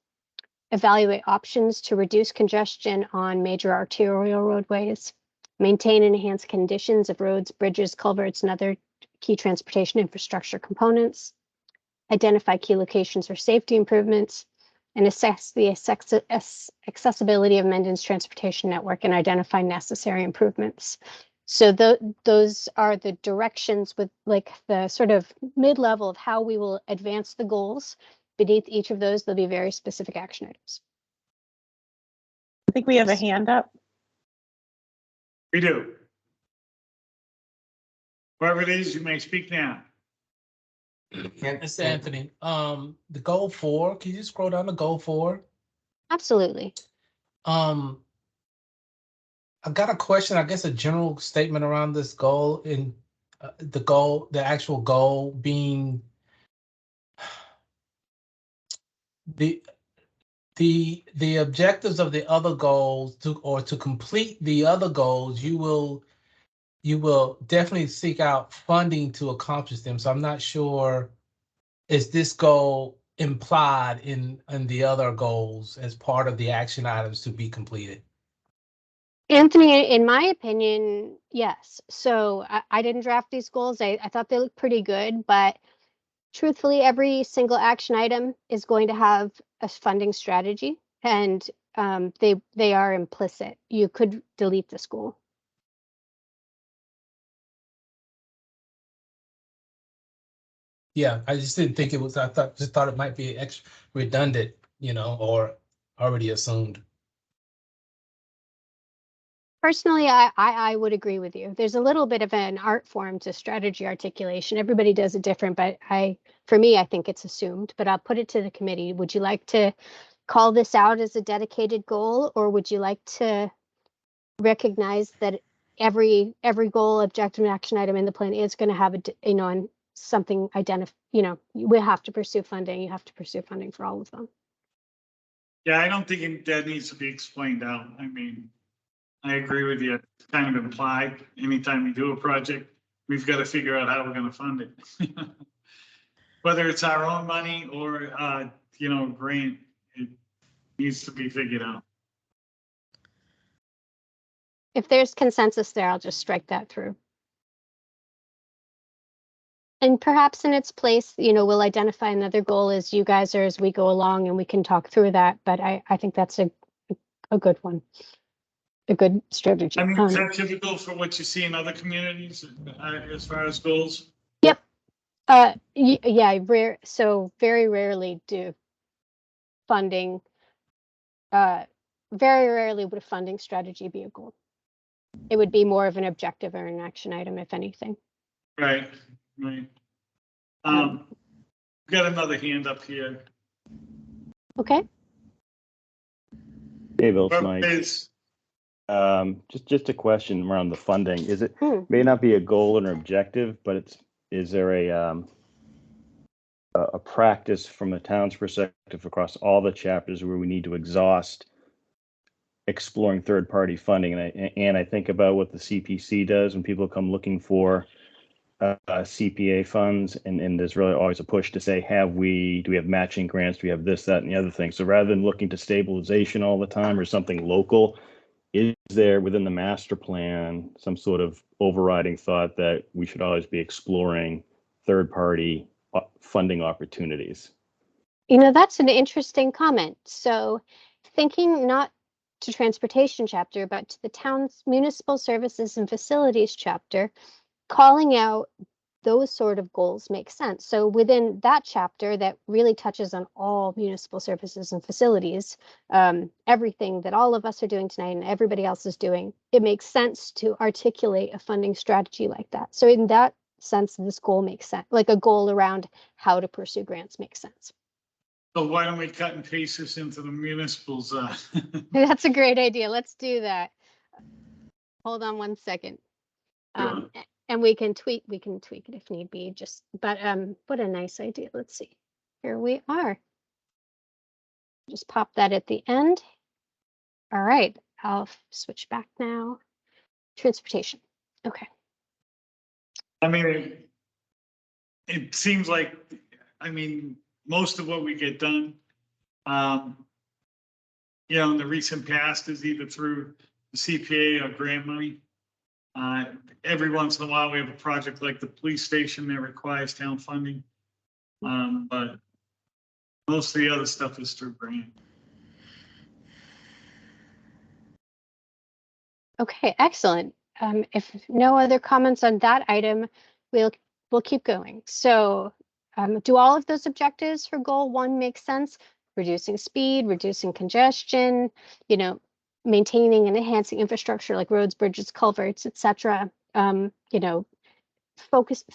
evaluate options to reduce congestion on major arterial roadways, maintain and enhance conditions of roads, bridges, culverts, and other key transportation infrastructure components, identify key locations for safety improvements, and assess the accessibility of Mendon's transportation network and identify necessary improvements. So those are the directions with like the sort of mid-level of how we will advance the goals. Beneath each of those, there'll be very specific action items. I think we have a hand up. We do. Whoever it is, you may speak now. It's Anthony. The goal 4, can you scroll down to goal 4? Absolutely. I got a question, I guess a general statement around this goal, in the actual goal being the objectives of the other goals to complete the other goals. You will definitely seek out funding to accomplish them. So I'm not sure, is this goal implied in the other goals as part of the action items to be completed? Anthony, in my opinion, yes. So I didn't draft these goals. I thought they looked pretty good, but truthfully, every single action item is going to have a funding strategy, and they are implicit. You could delete this goal. Yeah, I just didn't think it was, just thought it might be extra redundant, or already assumed. Personally, I would agree with you. There's a little bit of an art form to strategy articulation. Everybody does it different, but for me, I think it's assumed, but I'll put it to the committee. Would you like to call this out as a dedicated goal, or would you like to recognize that every goal, objective, and action item in the plan is going to have and something we have to pursue funding. You have to pursue funding for all of them. Yeah, I don't think that needs to be explained out. I mean, I agree with you. It's kind of implied. Anytime we do a project, we've got to figure out how we're going to fund it. Whether it's our own money or, grant, it needs to be figured out. If there's consensus there, I'll just strike that through. And perhaps in its place, we'll identify another goal as you guys are as we go along, and we can talk through that. But I think that's a good one. A good strategy. I mean, is that typical for what you see in other communities as far as goals? Yep. Yeah. So very rarely do funding. Very rarely would a funding strategy be a goal. It would be more of an objective or an action item, if anything. Right. Got another hand up here. Okay. Hey, Bill, it's Mike. Just a question around the funding. Is it may not be a goal or an objective, but is there a a practice from the town's perspective across all the chapters where we need to exhaust exploring third-party funding. And I think about what the CPC does when people come looking for CPA funds, and there's really always a push to say, do we have matching grants? Do we have this, that, and the other thing? So rather than looking to stabilization all the time or something local, is there within the master plan some sort of overriding thought that we should always be exploring third-party funding opportunities? You know, that's an interesting comment. So thinking not to transportation chapter, but to the town's municipal services and facilities chapter, calling out those sort of goals makes sense. So within that chapter that really touches on all municipal services and facilities, everything that all of us are doing tonight and everybody else is doing, it makes sense to articulate a funding strategy like that. So in that sense, this goal makes sense, like a goal around how to pursue grants makes sense. So why don't we cut and paste this into the municipals? That's a great idea. Let's do that. Hold on one second. And we can tweak it if need be, but what a nice idea. Let's see. Here we are. Just pop that at the end. All right, I'll switch back now. Transportation. Okay. I mean, it seems like, most of what we get done, in the recent past is either through the CPA or grant money. Every once in a while, we have a project like the police station that requires town funding. But most of the other stuff is through grant. Okay, excellent. If no other comments on that item, we'll keep going. So do all of those objectives for goal 1 make sense? Reducing speed, reducing congestion, maintaining and enhancing infrastructure like roads, bridges, culverts, etc.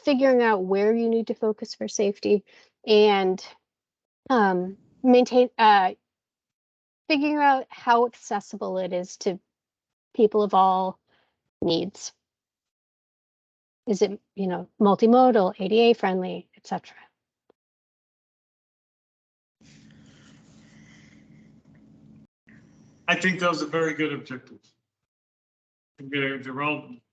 Figuring out where you need to focus for safety, and figuring out how accessible it is to people of all needs. Is it, multimodal, ADA friendly, etc. I think those are very good objectives. A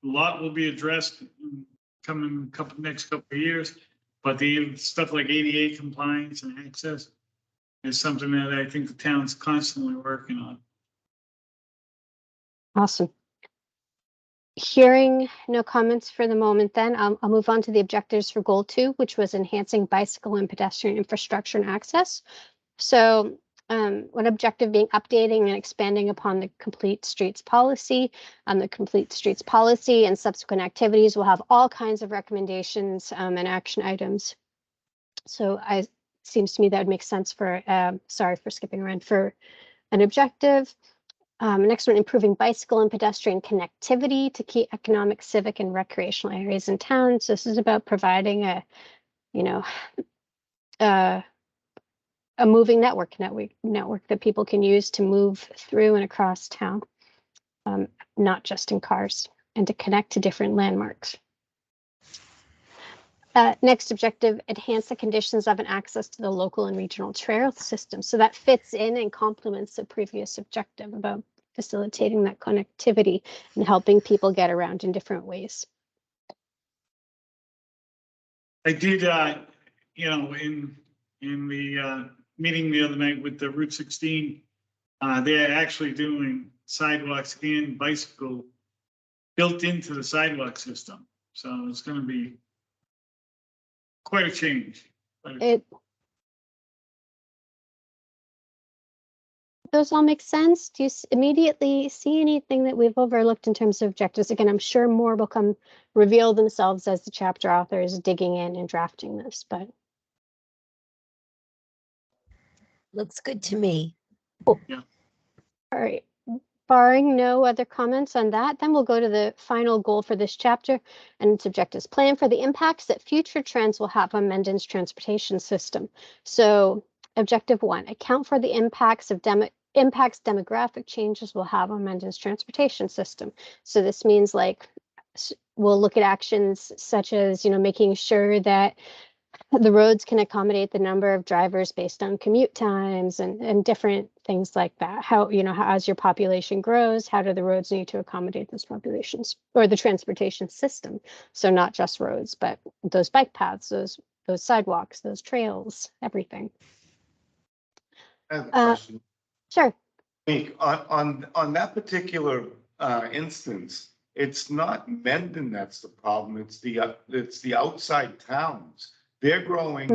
lot will be addressed in coming next couple of years, but the stuff like ADA compliance and access is something that I think the town's constantly working on. Awesome. Hearing no comments for the moment, then I'll move on to the objectives for goal 2, which was enhancing bicycle and pedestrian infrastructure and access. So one objective being updating and expanding upon the complete streets policy. The complete streets policy and subsequent activities will have all kinds of recommendations and action items. So it seems to me that would make sense for, sorry for skipping around, for an objective. Next one, improving bicycle and pedestrian connectivity to key economic, civic, and recreational areas in town. So this is about providing a moving network that people can use to move through and across town, not just in cars, and to connect to different landmarks. Next objective, enhance the conditions of and access to the local and regional trail system. So that fits in and complements the previous objective about facilitating that connectivity and helping people get around in different ways. I did, in the meeting the other night with the Route 16, they're actually doing sidewalks and bicycle built into the sidewalk system. So it's going to be quite a change. Those all make sense? Do you immediately see anything that we've overlooked in terms of objectives? Again, I'm sure more will reveal themselves as the chapter author is digging in and drafting this, but. Looks good to me. Cool. Yeah. All right. Barring no other comments on that, then we'll go to the final goal for this chapter and its objectives. Plan for the impacts that future trends will have on Mendon's transportation system. So objective 1, account for the impacts demographic changes will have on Mendon's transportation system. So this means we'll look at actions such as, making sure that The roads can accommodate the number of drivers based on commute times and different things like that. How, as your population grows, how do the roads need to accommodate those populations or the transportation system? So not just roads, but those bike paths, those sidewalks, those trails, everything. I have a question. Sure. On that particular instance, it's not Mendon that's the problem. It's the outside towns. They're growing,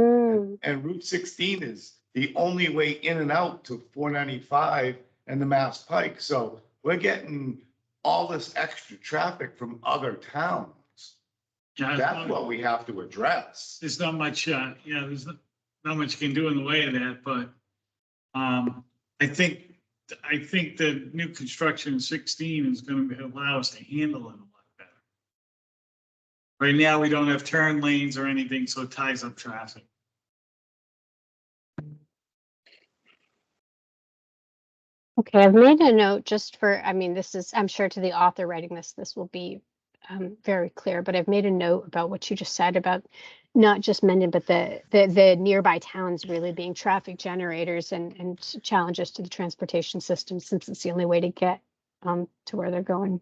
and Route 16 is the only way in and out to 495 and the Mass Pike. So we're getting all this extra traffic from other towns. That's what we have to address. There's not much, there's not much you can do in the way of that, but I think the new construction in 16 is going to allow us to handle it a lot better. Right now, we don't have turn lanes or anything, so it ties up traffic. Okay, I've made a note just for, this is, I'm sure to the author writing this will be very clear, but I've made a note about what you just said about not just Mendon, but the nearby towns really being traffic generators and challenges to the transportation system, since it's the only way to get to where they're going.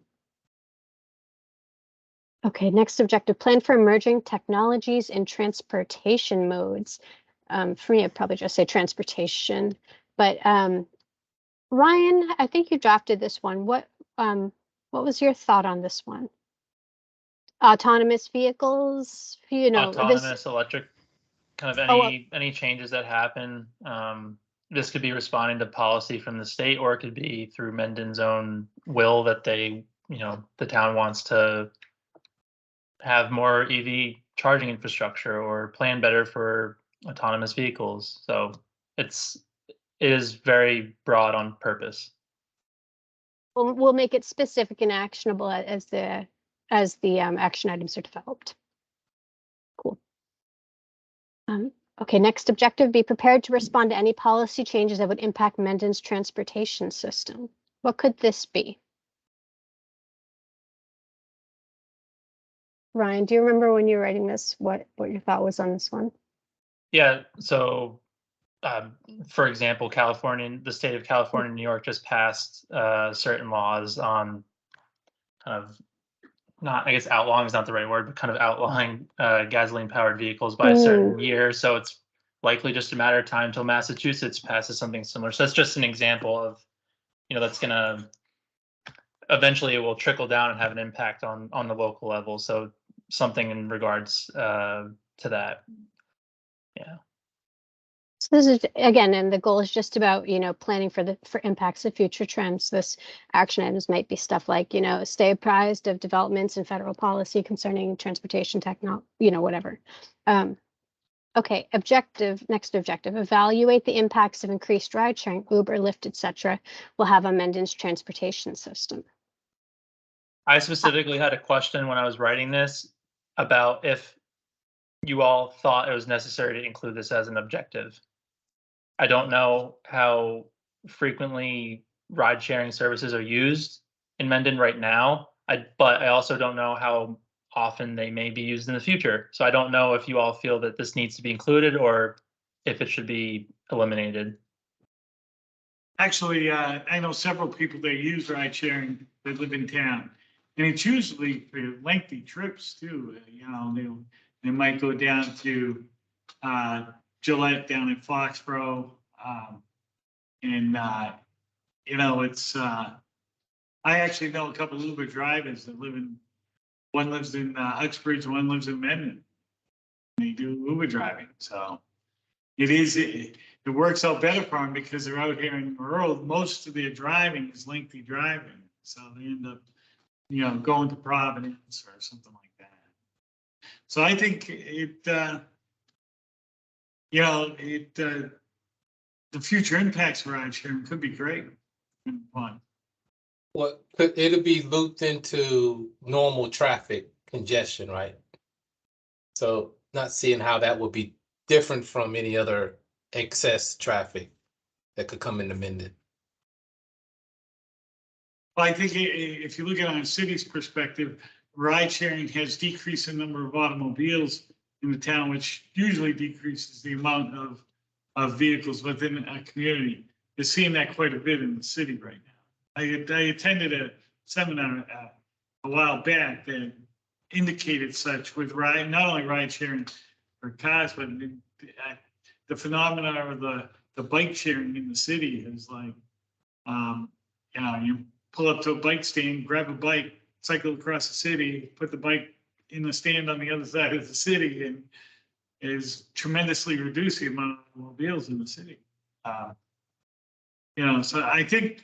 Okay, next objective, plan for emerging technologies in transportation modes. For me, I'd probably just say transportation, but Ryan, I think you drafted this one. What was your thought on this one? Autonomous vehicles, autonomous electric, kind of any changes that happen. This could be responding to policy from the state, or it could be through Mendon's own will that they, the town wants to have more EV charging infrastructure or plan better for autonomous vehicles. So it is very broad on purpose. We'll make it specific and actionable as the action items are developed. Cool. Okay, next objective, be prepared to respond to any policy changes that would impact Mendon's transportation system. What could this be? Ryan, do you remember when you were writing this, what your thought was on this one? Yeah, so for example, the state of California and New York just passed certain laws on kind of, not, I guess outlawing is not the right word, but kind of outlawing gasoline powered vehicles by a certain year. So it's likely just a matter of time until Massachusetts passes something similar. So that's just an example of, that's going to, eventually it will trickle down and have an impact on the local level. So something in regards to that. Yeah. So this is, again, and the goal is just about, planning for impacts of future trends. This action items might be stuff like, stay apprised of developments in federal policy concerning transportation technology, whatever. Okay, next objective, evaluate the impacts of increased ride sharing, Uber, Lyft, etc. will have on Mendon's transportation system. I specifically had a question when I was writing this about if you all thought it was necessary to include this as an objective. I don't know how frequently ride sharing services are used in Mendon right now, but I also don't know how often they may be used in the future. So I don't know if you all feel that this needs to be included or if it should be eliminated. Actually, I know several people that use ride sharing that live in town, and it's usually for lengthy trips too. They might go down to Gillette down in Foxborough, it's. I actually know a couple of Uber drivers that one lives in Uxbridge, one lives in Mendon. They do Uber driving, so it works out better for them because they're out here in the rural. Most of their driving is lengthy driving, so they end up, going to Providence or something like that. So I think the future impacts for ride sharing could be great and fun. Well, it'll be looped into normal traffic congestion, right? So not seeing how that would be different from any other excess traffic that could come into Mendon. Well, I think if you look at it on a city's perspective, ride sharing has decreased the number of automobiles in the town, which usually decreases the amount of vehicles within a community. You're seeing that quite a bit in the city right now. I attended a seminar a while back that indicated such with not only ride sharing for cars, but the phenomena of the bike sharing in the city is like, you pull up to a bike stand, grab a bike, cycle across the city, put the bike in the stand on the other side of the city, and is tremendously reduced the amount of automobiles in the city. So I think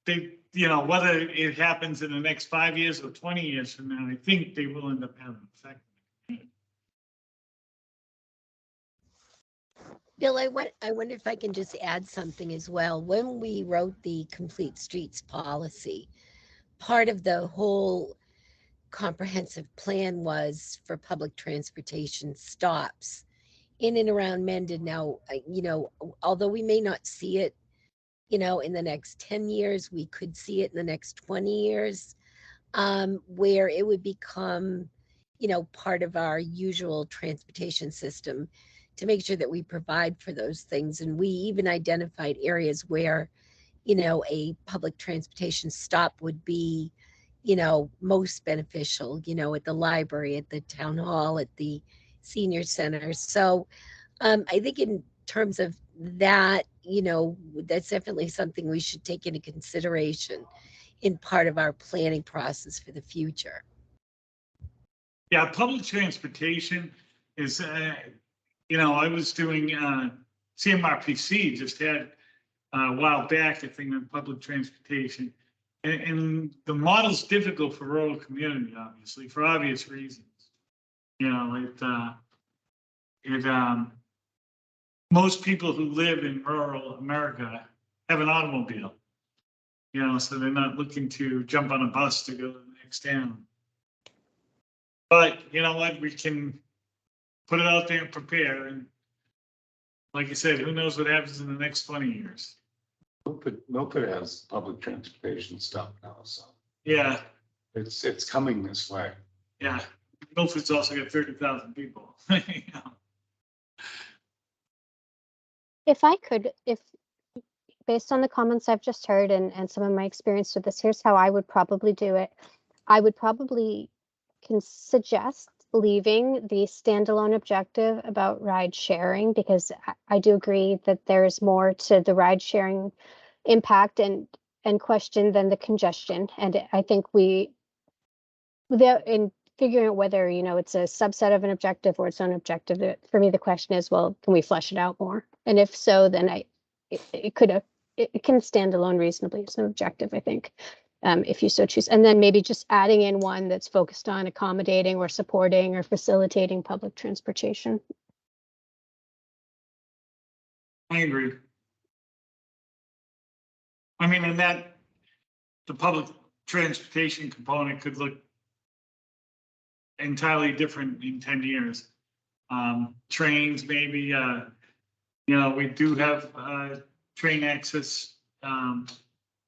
they, whether it happens in the next 5 years or 20 years from now, I think they will end up having an effect. Bill, I wonder if I can just add something as well. When we wrote the Complete Streets policy, part of the whole comprehensive plan was for public transportation stops in and around Mendon. Now, although we may not see it, in the next 10 years, we could see it in the next 20 years, where it would become, part of our usual transportation system to make sure that we provide for those things. And we even identified areas where, a public transportation stop would be, most beneficial, at the library, at the town hall, at the senior center. So I think in terms of that, that's definitely something we should take into consideration in part of our planning process for the future. Yeah, public transportation is, I was doing CMRPC just had a while back a thing on public transportation. And the model's difficult for rural community, obviously, for obvious reasons. Most people who live in rural America have an automobile, so they're not looking to jump on a bus to go to the next town. But you know what? We can put it out there and prepare. And like I said, who knows what happens in the next 20 years? Milford has public transportation stuff now, so Yeah, it's coming this way. yeah. Milford's also got 30,000 people. If I could, based on the comments I've just heard and some of my experience with this, here's how I would probably do it. I would probably suggest leaving the standalone objective about ride sharing, because I do agree that there's more to the ride sharing impact and question than the congestion. And I think in figuring out whether, it's a subset of an objective or its own objective, for me, the question is, well, can we flesh it out more? And if so, then it can stand alone reasonably as an objective, I think, if you so choose. And then maybe just adding in one that's focused on accommodating or supporting or facilitating public transportation. I agree. I mean, and that the public transportation component could look entirely different in 10 years. Trains, maybe, we do have train access,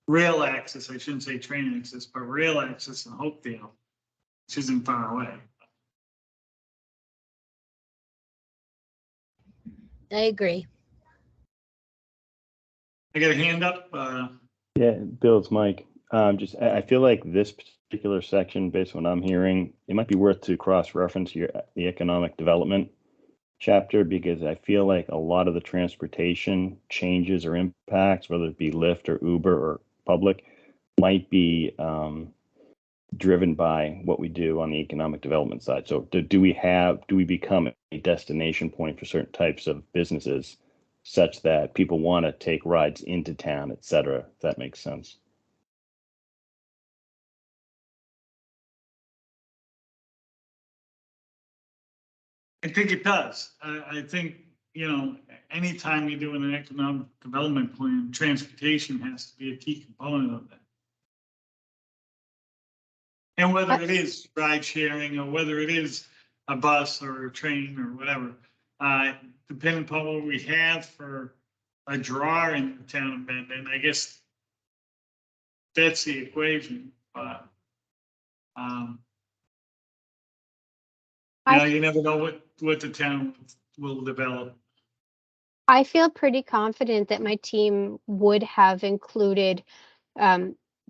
rail access. I shouldn't say train access, but rail access in Hopedale, which isn't far away. I agree. I got a hand up. Yeah, Bill, it's Mike. I feel like this particular section, based on what I'm hearing, it might be worth to cross-reference the economic development chapter, because I feel like a lot of the transportation changes or impacts, whether it be Lyft or Uber or public, might be driven by what we do on the economic development side. So do we become a destination point for certain types of businesses such that people want to take rides into town, et cetera, if that makes sense? I think it does. I think, anytime you're doing an economic development plan, transportation has to be a key component of that. And whether it is ride sharing or whether it is a bus or a train or whatever, depending upon what we have for a draw in the town of Mendon, I guess that's the equation. But you never know what the town will develop. I feel pretty confident that my team would have included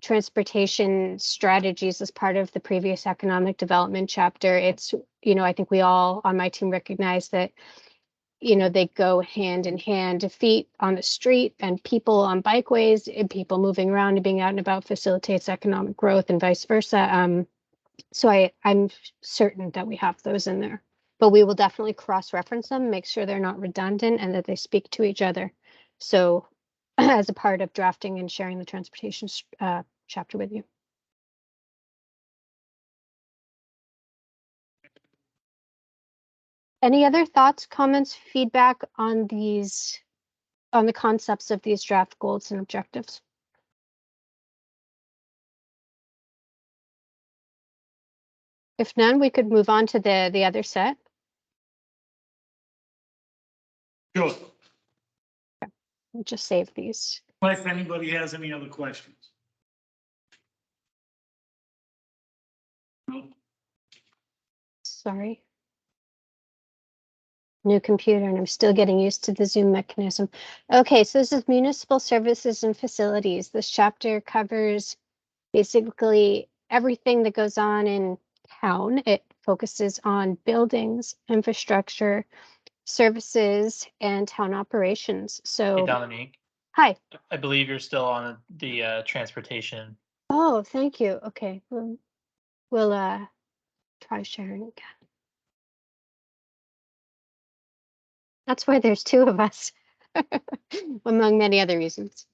transportation strategies as part of the previous economic development chapter. It's, I think we all on my team recognize that, they go hand in hand, feet on the street and people on bikeways and people moving around and being out and about facilitates economic growth and vice versa. So I'm certain that we have those in there, but we will definitely cross-reference them, make sure they're not redundant and that they speak to each other. So as a part of drafting and sharing the transportation chapter with you. Any other thoughts, comments, feedback on the concepts of these draft goals and objectives? If none, we could move on to the other set. Sure. We'll just save these. If anybody has any other questions. No. Sorry. New computer, and I'm still getting used to the Zoom mechanism. Okay, so this is municipal services and facilities. This chapter covers basically everything that goes on in town. It focuses on buildings, infrastructure, services, and town operations. Hey, So, Dominique, hi. I believe you're still on the transportation. Oh, thank you. Okay, we'll try sharing again. That's why there's two of us, among many other reasons.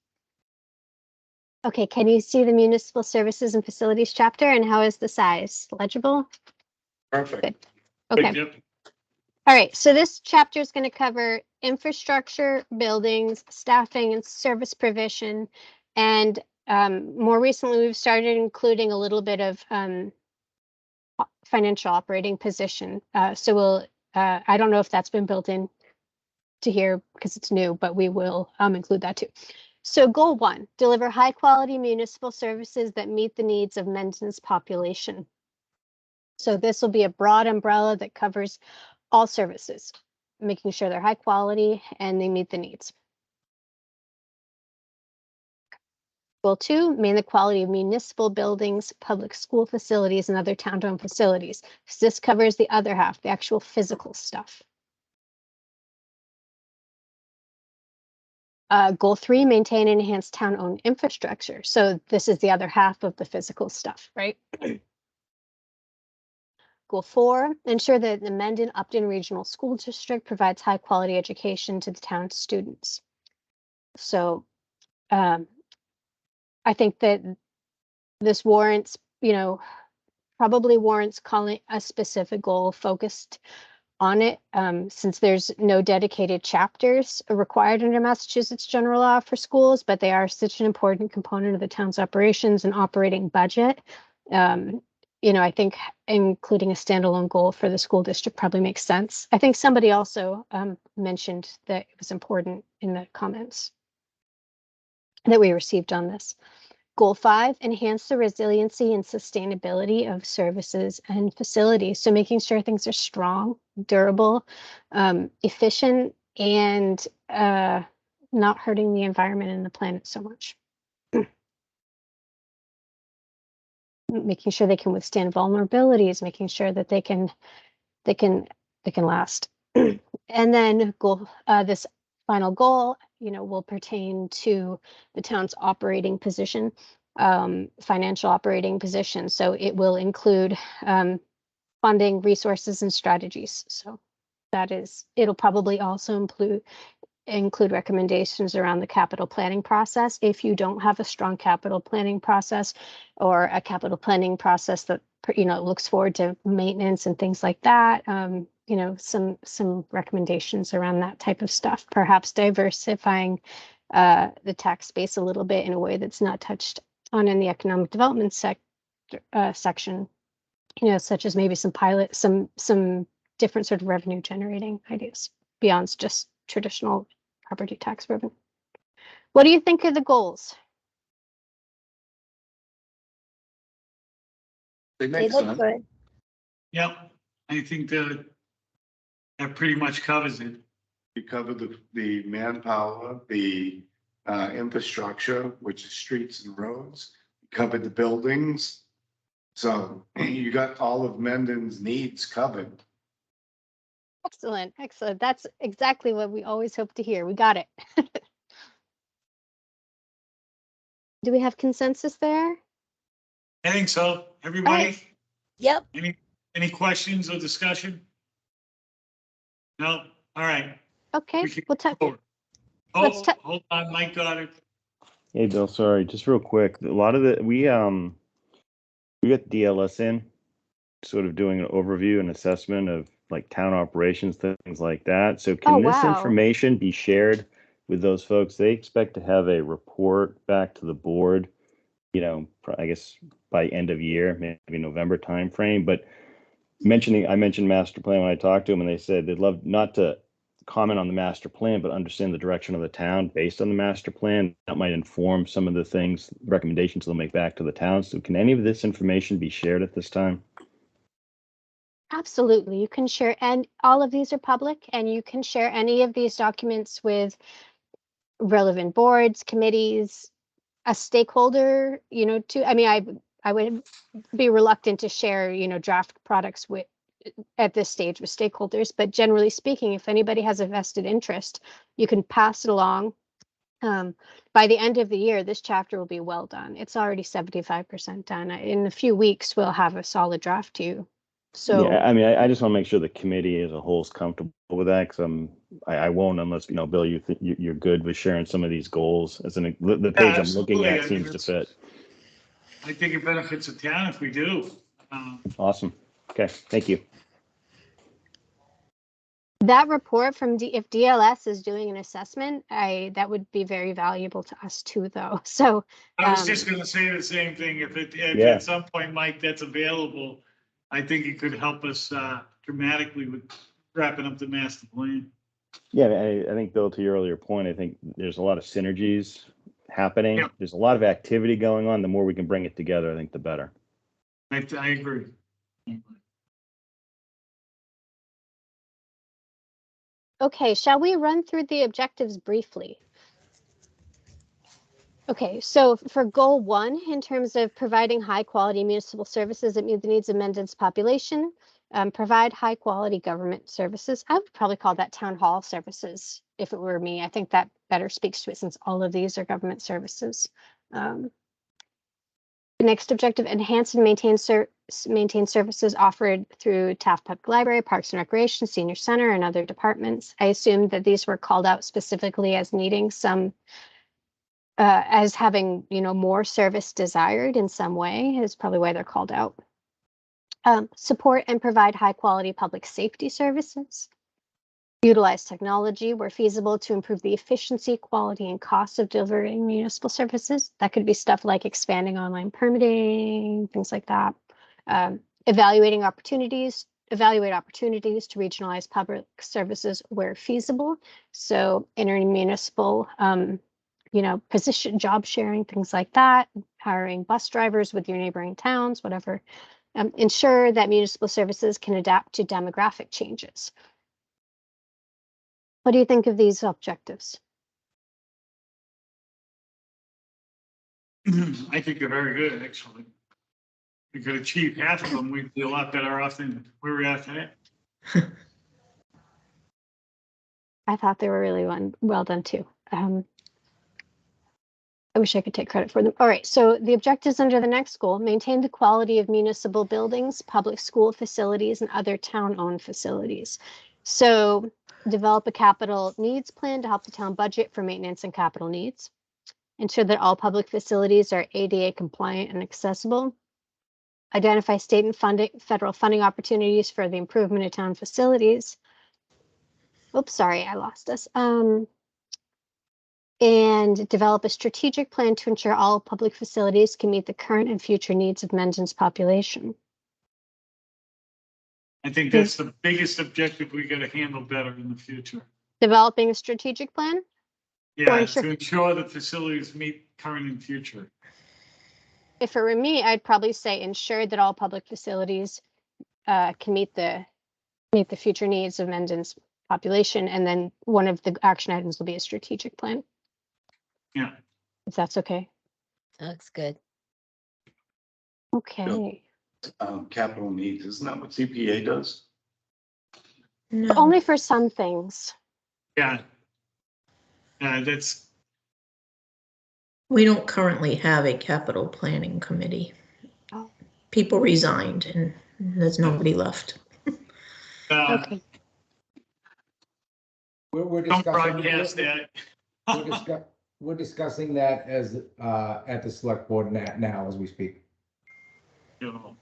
Okay, can you see the municipal services and facilities chapter, and how is the size? Legible? Perfect. Good. Okay. Yep. All right, so this chapter is going to cover infrastructure, buildings, staffing, and service provision. And more recently, we've started including a little bit of financial operating position. So we'll, I don't know if that's been built in to here because it's new, but we will include that too. So goal 1, deliver high quality municipal services that meet the needs of Mendon's population. So this will be a broad umbrella that covers all services, making sure they're high quality and they meet the needs. Goal 2, maintain the quality of municipal buildings, public school facilities, and other town-owned facilities. So this covers the other half, the actual physical stuff. Goal 3, maintain and enhance town-owned infrastructure. So this is the other half of the physical stuff, right? Goal 4, ensure that the Mendon Upton Regional School District provides high quality education to the town's students. So I think that this warrants, probably warrants calling a specific goal focused on it, since there's no dedicated chapters required under Massachusetts general law for schools, but they are such an important component of the town's operations and operating budget. I think including a standalone goal for the school district probably makes sense. I think somebody also mentioned that it was important in the comments that we received on this. Goal 5, enhance the resiliency and sustainability of services and facilities. So making sure things are strong, durable, efficient, and not hurting the environment and the planet so much. Making sure they can withstand vulnerabilities, making sure that they can last. And then this final goal, will pertain to the town's operating position, financial operating position. So it will include funding, resources, and strategies. So it'll probably also include recommendations around the capital planning process. If you don't have a strong capital planning process or a capital planning process that looks forward to maintenance and things like that, some recommendations around that type of stuff. Perhaps diversifying the tax base a little bit in a way that's not touched on in the economic development section. Such as maybe some different sort of revenue generating ideas beyond just traditional property tax revenue. What do you think of the goals? They They make look sense. good. Yep. I think that That pretty much covers it. You cover the manpower, the infrastructure, which is streets and roads, you covered the buildings. So you got all of Mendon's needs covered. Excellent, excellent. That's exactly what we always hope to hear. We got it. Do we have consensus there? I think so. Everybody, Yep. any questions or discussion? No? All right. Okay, We can we'll go forward. let's Oh, ta- hold on, Mike got it. Hey, Bill, sorry, just real quick. A lot of we got DLS in, sort of doing an overview and assessment of like town operations, things like that. So can Oh, this wow. information be shared with those folks? They expect to have a report back to the board, I guess by end of year, maybe November timeframe. But I mentioned master plan when I talked to them, and they said they'd love not to comment on the master plan, but understand the direction of the town based on the master plan. That might inform some of the things, recommendations they'll make back to the town. So can any of this information be shared at this time? Absolutely. You can share, and all of these are public, and you can share any of these documents with relevant boards, committees, a stakeholder, I would be reluctant to share, draft products with at this stage with stakeholders, but generally speaking, if anybody has a vested interest, you can pass it along. By the end of the year, this chapter will be well done. It's already 75% done. In a few weeks, we'll have a solid draft to you. So yeah, I mean, I just want to make sure the committee as a whole is comfortable with that, because I won't unless, Bill, you're good with sharing some of these goals. The page I'm looking absolutely. I at mean, seems to fit. I think it benefits the town if we do. Awesome. Okay, thank you. that report from if DLS is doing an assessment, that would be very valuable to us too, though. So I was just gonna say the same thing. If Yeah. at some point, Mike, that's available, I think it could help us dramatically with wrapping up the master plan. Yeah, I think, Bill, to your earlier point, I think there's a lot of synergies happening. Yeah. There's a lot of activity going on. The more we can bring it together, I think the better. I agree. okay, shall we run through the objectives briefly? Okay, so for goal 1, in terms of providing high quality municipal services that meet the needs of Mendon's population, provide high quality government services. I would probably call that town hall services if it were me. I think that better speaks to it since all of these are government services. The next objective, enhance and maintain services offered through Taft Public Library, Parks and Recreation, Senior Center, and other departments. I assume that these were called out specifically as needing some as having, more service desired in some way is probably why they're called out. Support and provide high quality public safety services. Utilize technology where feasible to improve the efficiency, quality, and cost of delivering municipal services. That could be stuff like expanding online permitting, things like that. Evaluate opportunities to regionalize public services where feasible. So intermunicipal position, job sharing, things like that, hiring bus drivers with your neighboring towns, whatever. Ensure that municipal services can adapt to demographic changes. What do you think of these objectives? I think they're very good, actually. We could achieve half of them, we'd be a lot better off than where we're at today. I thought they were really well done too. I wish I could take credit for them. All right, so the objectives under the next goal: maintain the quality of municipal buildings, public school facilities, and other town-owned facilities. So develop a capital needs plan to help the town budget for maintenance and capital needs. Ensure that all public facilities are ADA compliant and accessible. Identify state and federal funding opportunities for the improvement of town facilities. Oops, sorry, I lost us. And develop a strategic plan to ensure all public facilities can meet the current and future needs of Mendon's population. I think that's the biggest objective we gotta handle better in the future. Developing a strategic plan? Yeah, to ensure the facilities meet current and future. If it were me, I'd probably say ensure that all public facilities can meet the meet the future needs of Mendon's population. And then one of the action items will be a strategic plan. Yeah. If that's okay. Looks good. Okay. Capital needs, isn't that what CPA does? No, Only for some things. Yeah. That's, we don't currently have a capital planning committee. Oh. People resigned and there's nobody left. Okay. We're don't discussing. broadcast that. We're discussing that as, at the select board now as we speak. You know,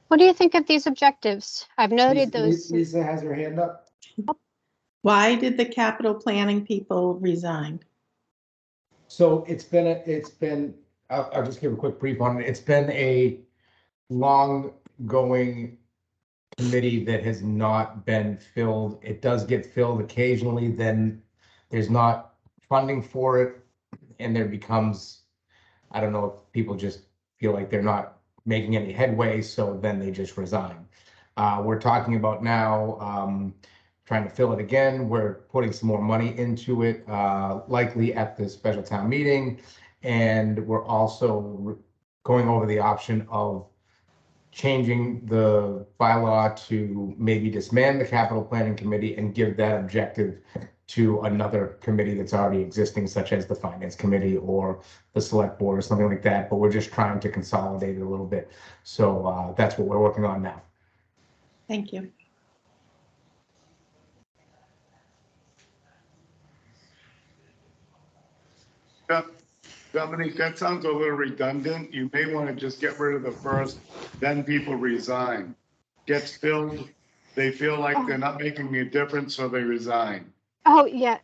What do you think of these objectives? I've noted those. Lisa has her hand up. Why did the capital planning people resign? So it's been, I'll just give a quick brief on it. It's been a long going committee that has not been filled. It does get filled occasionally, then there's not funding for it. And there becomes, I don't know if people just feel like they're not making any headway, so then they just resign. We're talking about now trying to fill it again. We're putting some more money into it, likely at the special town meeting. And we're also going over the option of changing the bylaw to maybe disband the capital planning committee and give that objective to another committee that's already existing, such as the finance committee or the select board or something like that. But we're just trying to consolidate it a little bit. So that's what we're working on now. Thank you. Dominique, that sounds a little redundant. You may want to just get rid of the first, then people resign. Gets filled, they feel like they're not making a difference, so they resign. Oh, yeah.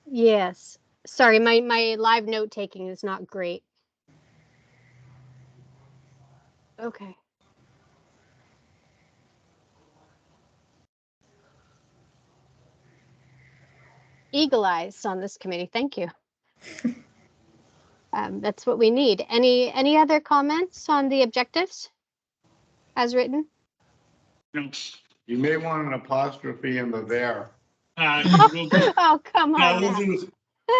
Yes. Sorry, my live note taking is not great. Okay. Eagle eyes on this committee. Thank you. That's what we need. Any other comments on the objectives as written? no. You may want an apostrophe in the there. We'll do, Oh, come yeah, on. we'll now. do,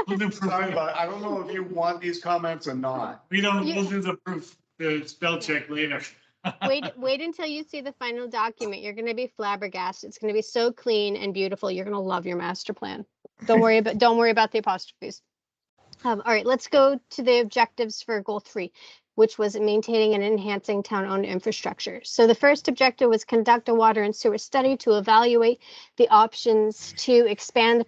we'll do Sorry, proof. but I don't know if you want these comments or not. We'll do the proof, the spell check later. Wait until you see the final document. You're going to be flabbergasted. It's going to be so clean and beautiful. You're going to love your master plan. Don't worry about the apostrophes. All right, let's go to the objectives for goal 3, which was maintaining and enhancing town-owned infrastructure. So the first objective was conduct a water and sewer study to evaluate the options to expand the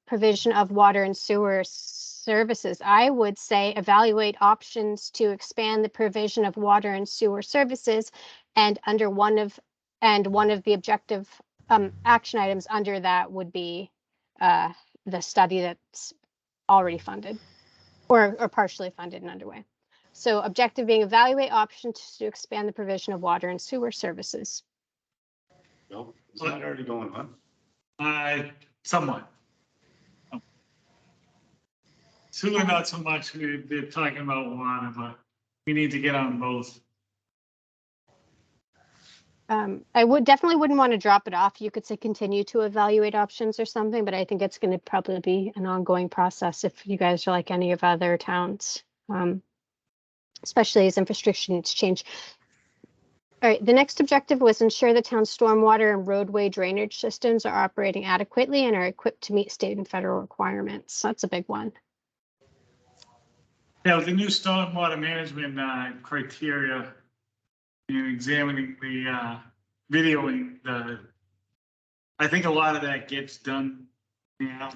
provision of water and sewer services. I would say evaluate options to expand the provision of water and sewer services, and under one of the objective action items under that would be the study that's already funded or partially funded and underway. So objective being evaluate options to expand the provision of water and sewer services. No, it's not already going on. Somewhat. Sewer, not so much. They're talking about water, but we need to get on both. I definitely wouldn't want to drop it off. You could say continue to evaluate options or something, but I think it's going to probably be an ongoing process if you guys are like any of other towns, especially as infrastructure needs change. All right, the next objective was ensure the town's stormwater and roadway drainage systems are operating adequately and are equipped to meet state and federal requirements. That's a big one. Yeah, with the new stormwater management criteria, and examining the videoing, I think a lot of that gets done now.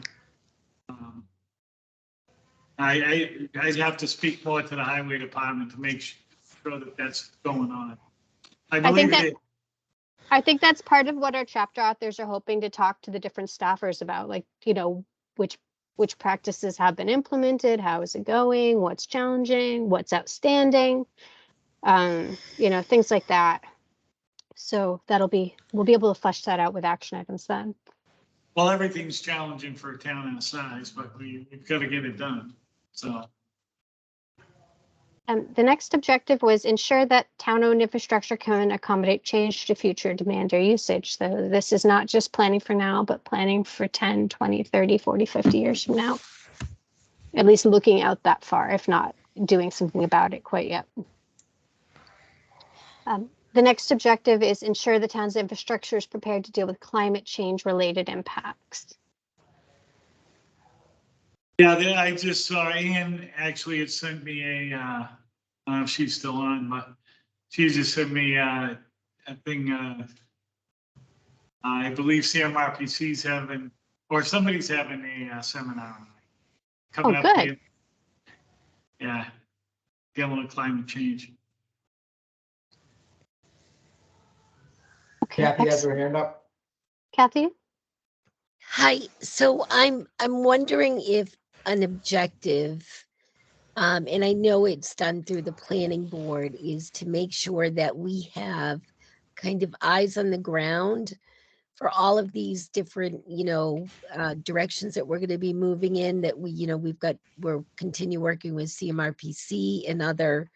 I'd have to speak more to the highway department to make sure that that's going on. I think that's part of what our chapter authors are hoping to talk to the different staffers about, like, which practices have been implemented, how is it going, what's challenging, what's outstanding, things like that. So we'll be able to flesh that out with action items then. Well, everything's challenging for a town our size, but we've got to get it done. So. The next objective was ensure that town-owned infrastructure can accommodate change to future demand or usage. So this is not just planning for now, but planning for 10, 20, 30, 40, 50 years from now. At least looking out that far, if not doing something about it quite yet. The next objective is ensure the town's infrastructure is prepared to deal with climate change related impacts. Yeah, I just saw Ann actually had sent me a, I don't know if she's still on, but she just sent me a thing, I believe CMRPC's having, or somebody's having a seminar coming up good. here. Yeah, dealing with climate change. Okay, Kathy has her hand up. Kathy? Hi, so I'm wondering if an objective, and I know it's done through the planning board, is to make sure that we have kind of eyes on the ground for all of these different, directions that we're going to be moving in, that we're continue working with CMRPC and other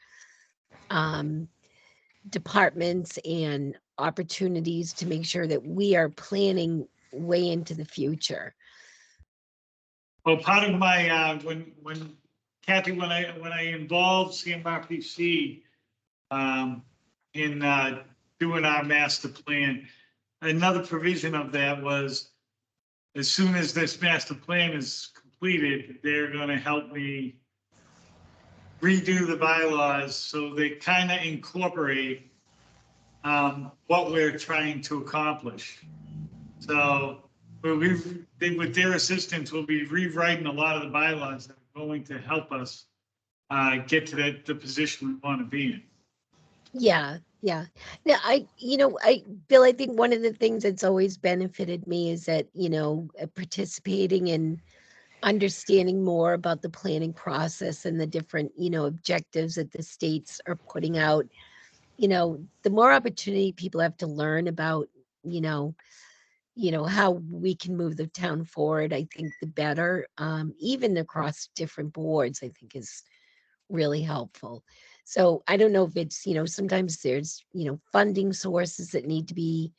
departments and opportunities to make sure that we are planning way into the future. Well, part of my, when Kathy, when I involved CMRPC in doing our master plan, another provision of that was, as soon as this master plan is completed, they're gonna help me redo the bylaws so they kind of incorporate what we're trying to accomplish. So with their assistance, we'll be rewriting a lot of the bylaws that are going to help us get to the position we want to be in. Yeah. Now, Bill, I think one of the things that's always benefited me is that, participating in understanding more about the planning process and the different, objectives that the states are putting out. The more opportunity people have to learn about, how we can move the town forward, I think the better, even across different boards, I think is really helpful. So I don't know if it's, sometimes there's, funding sources that need to be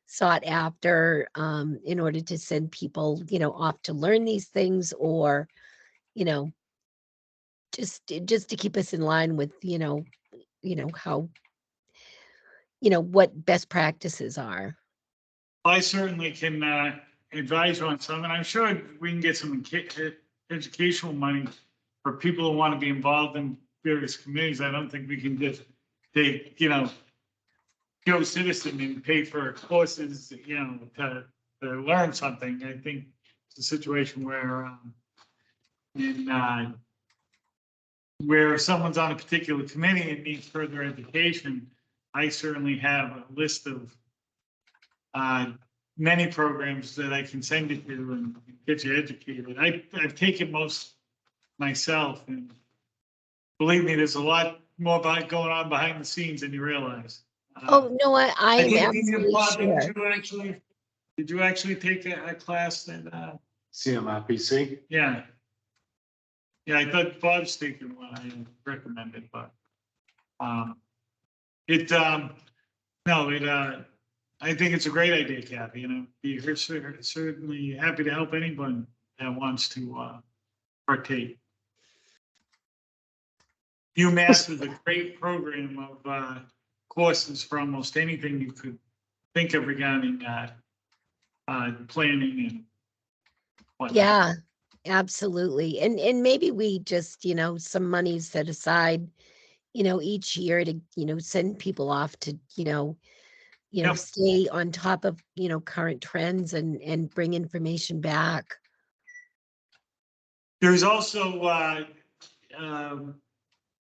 sought after in order to send people, off to learn these things, or, just to keep us in line with, how, what best practices are. I certainly can advise you on some, and I'm sure we can get some educational money for people who want to be involved in various committees. I don't think we can just take, Joe Citizen and pay for courses, to learn something. I think it's a situation where, where someone's on a particular committee and needs further education, I certainly have a list of many programs that I can send you to and get you educated. I've taken most myself, and believe me, there's a lot more going on behind the scenes than you realize. Oh, no, I'm absolutely sure. Did you actually take a class that? CMRPC? Yeah. Yeah, I thought Bob's taking one. I recommended, but I think it's a great idea, Kathy. Be certainly happy to help anyone that wants to partake. UMass is a great program of courses for almost anything you could think of regarding planning and whatnot. Yeah, absolutely. And maybe we just, some money set aside, each year to, send people off to, Yep. stay on top of, current trends and bring information back. There's also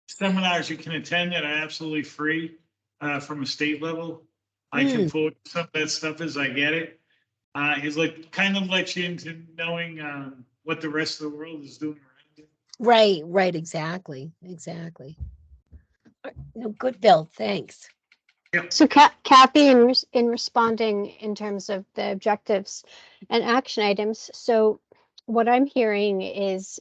seminars you can attend that are absolutely free from a state level. I can forward some of that stuff as I get it. It's like kind of lets you into knowing what the rest of the world is doing around you. Right, exactly. No, good, Bill, thanks. So Kathy, in responding in terms of the objectives and action items, so what I'm hearing is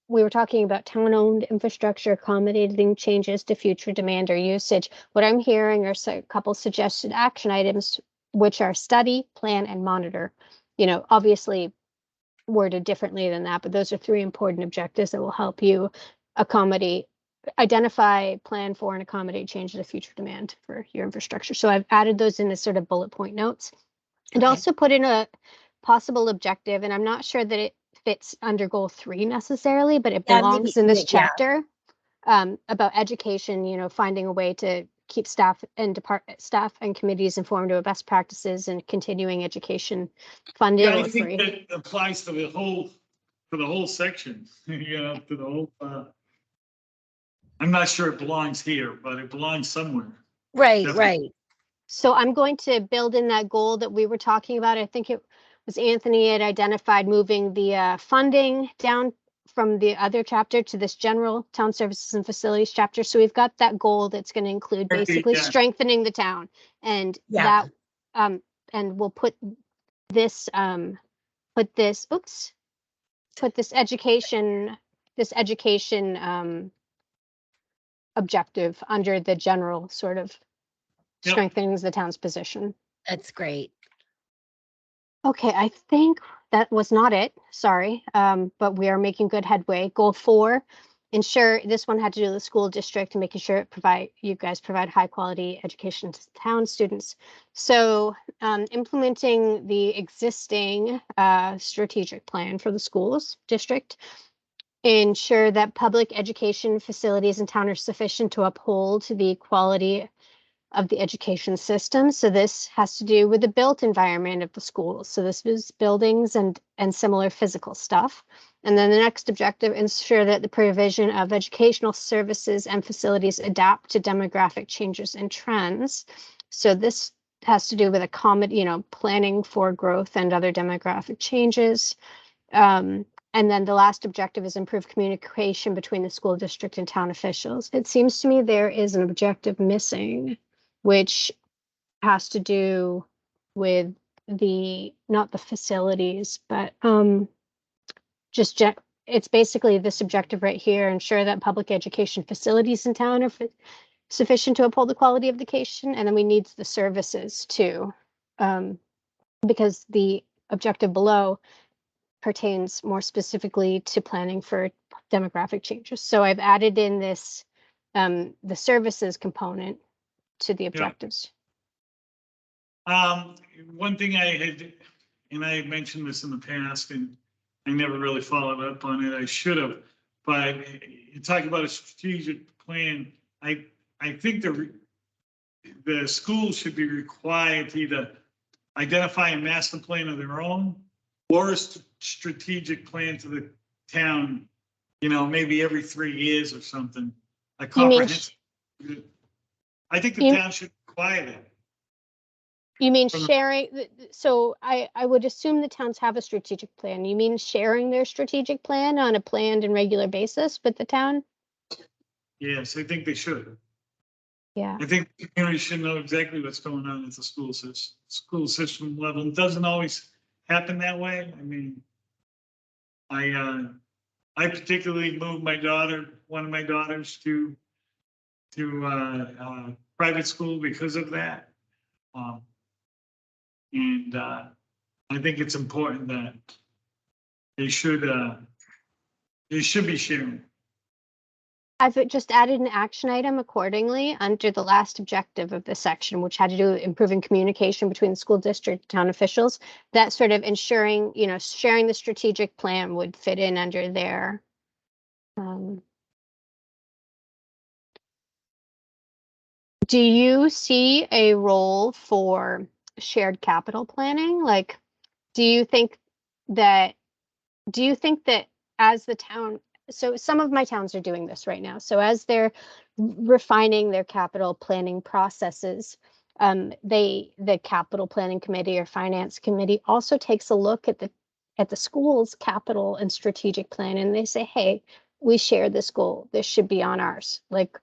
we were talking about town-owned infrastructure accommodating changes to future demand or usage. What I'm hearing are a couple suggested action items, which are study, plan, and monitor. You know, obviously worded differently than that, but those are 3 important objectives that will help you identify, plan for, and accommodate changes to future demand for your infrastructure. So I've added those in as sort of bullet point notes. And Okay. also put in a possible objective, and I'm not sure that it fits under goal 3 necessarily, but it Yeah, belongs maybe- in this yeah. chapter, about education, you know, finding a way to keep staff and committees informed of best practices and continuing education funding. Yeah, I Goal think 3. that applies to the whole section, you know, to the whole, I'm not sure it belongs here, but it belongs somewhere. Right, Definitely. right. So I'm going to build in that goal that we were talking about. I think it was Anthony had identified moving the funding down from the other chapter to this general town services and facilities chapter. So we've got that goal that's going to include Okay, basically yeah. strengthening the town, and Yeah. that and we'll put this education objective under the general sort of Yep. strengthening the town's position. That's great. Okay, I think that was not it, sorry, but we are making good headway. Goal 4, ensure, this one had to do with the school district and making sure you guys provide high quality education to town students. So implementing the existing strategic plan for the schools district, ensure that public education facilities in town are sufficient to uphold the quality of the education system. So this has to do with the built environment of the schools. So this is buildings and similar physical stuff. And then the next objective, ensure that the provision of educational services and facilities adapt to demographic changes and trends. So this has to do with planning for growth and other demographic changes. And then the last objective is improve communication between the school district and town officials. It seems to me there is an objective missing, which has to do with not the facilities, but it's basically this objective right here, ensure that public education facilities in town are sufficient to uphold the quality of education. And then we need the services too, because the objective below pertains more specifically to planning for demographic changes. So I've added in this, the services component to the objectives. One thing I had, and I had mentioned this in the past, and I never really followed up on it. I should have, but you talk about a strategic plan. I think the schools should be required to either identify a master plan of their own or a strategic plan to the town, you know, maybe every 3 years or something. A comprehensive. I think the town should require that. You mean sharing? So I would assume the towns have a strategic plan. You mean sharing their strategic plan on a planned and regular basis with the town? Yes, I think they should. Yeah. I think the community should know exactly what's going on at the school system level. It doesn't always happen that way. I mean, I particularly moved one of my daughters to private school because of that. And I think it's important that they should be sharing. I've just added an action item accordingly under the last objective of this section, which had to do with improving communication between the school district and town officials. That sort of ensuring, sharing the strategic plan would fit in under there. Do you see a role for shared capital planning? Like, do you think that as the town, so some of my towns are doing this right now. So as they're refining their capital planning processes, the capital planning committee or finance committee also takes a look at the school's capital and strategic plan, and they say, hey, we share this goal. This should be on ours. Like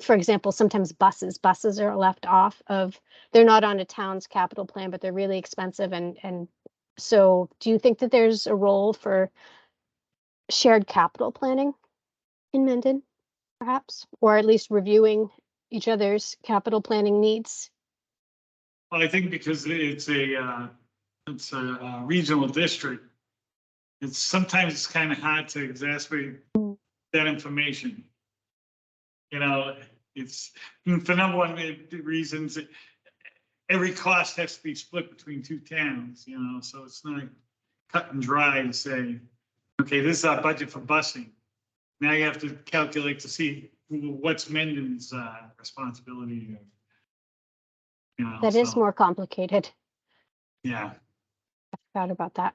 for example, sometimes buses are left off of, they're not on a town's capital plan, but they're really expensive. And so do you think that there's a role for shared capital planning in Mendon, perhaps, or at least reviewing each other's capital planning needs. Well, I think because it's a regional district, sometimes it's kind of hard to exacerbate that information. You know, it's for number one reasons, every cost has to be split between two towns, you know, so it's not cut and dry to say, okay, this is our budget for busing. Now you have to calculate to see what's Mendon's responsibility. You know, That is more complicated. Yeah. I forgot about that.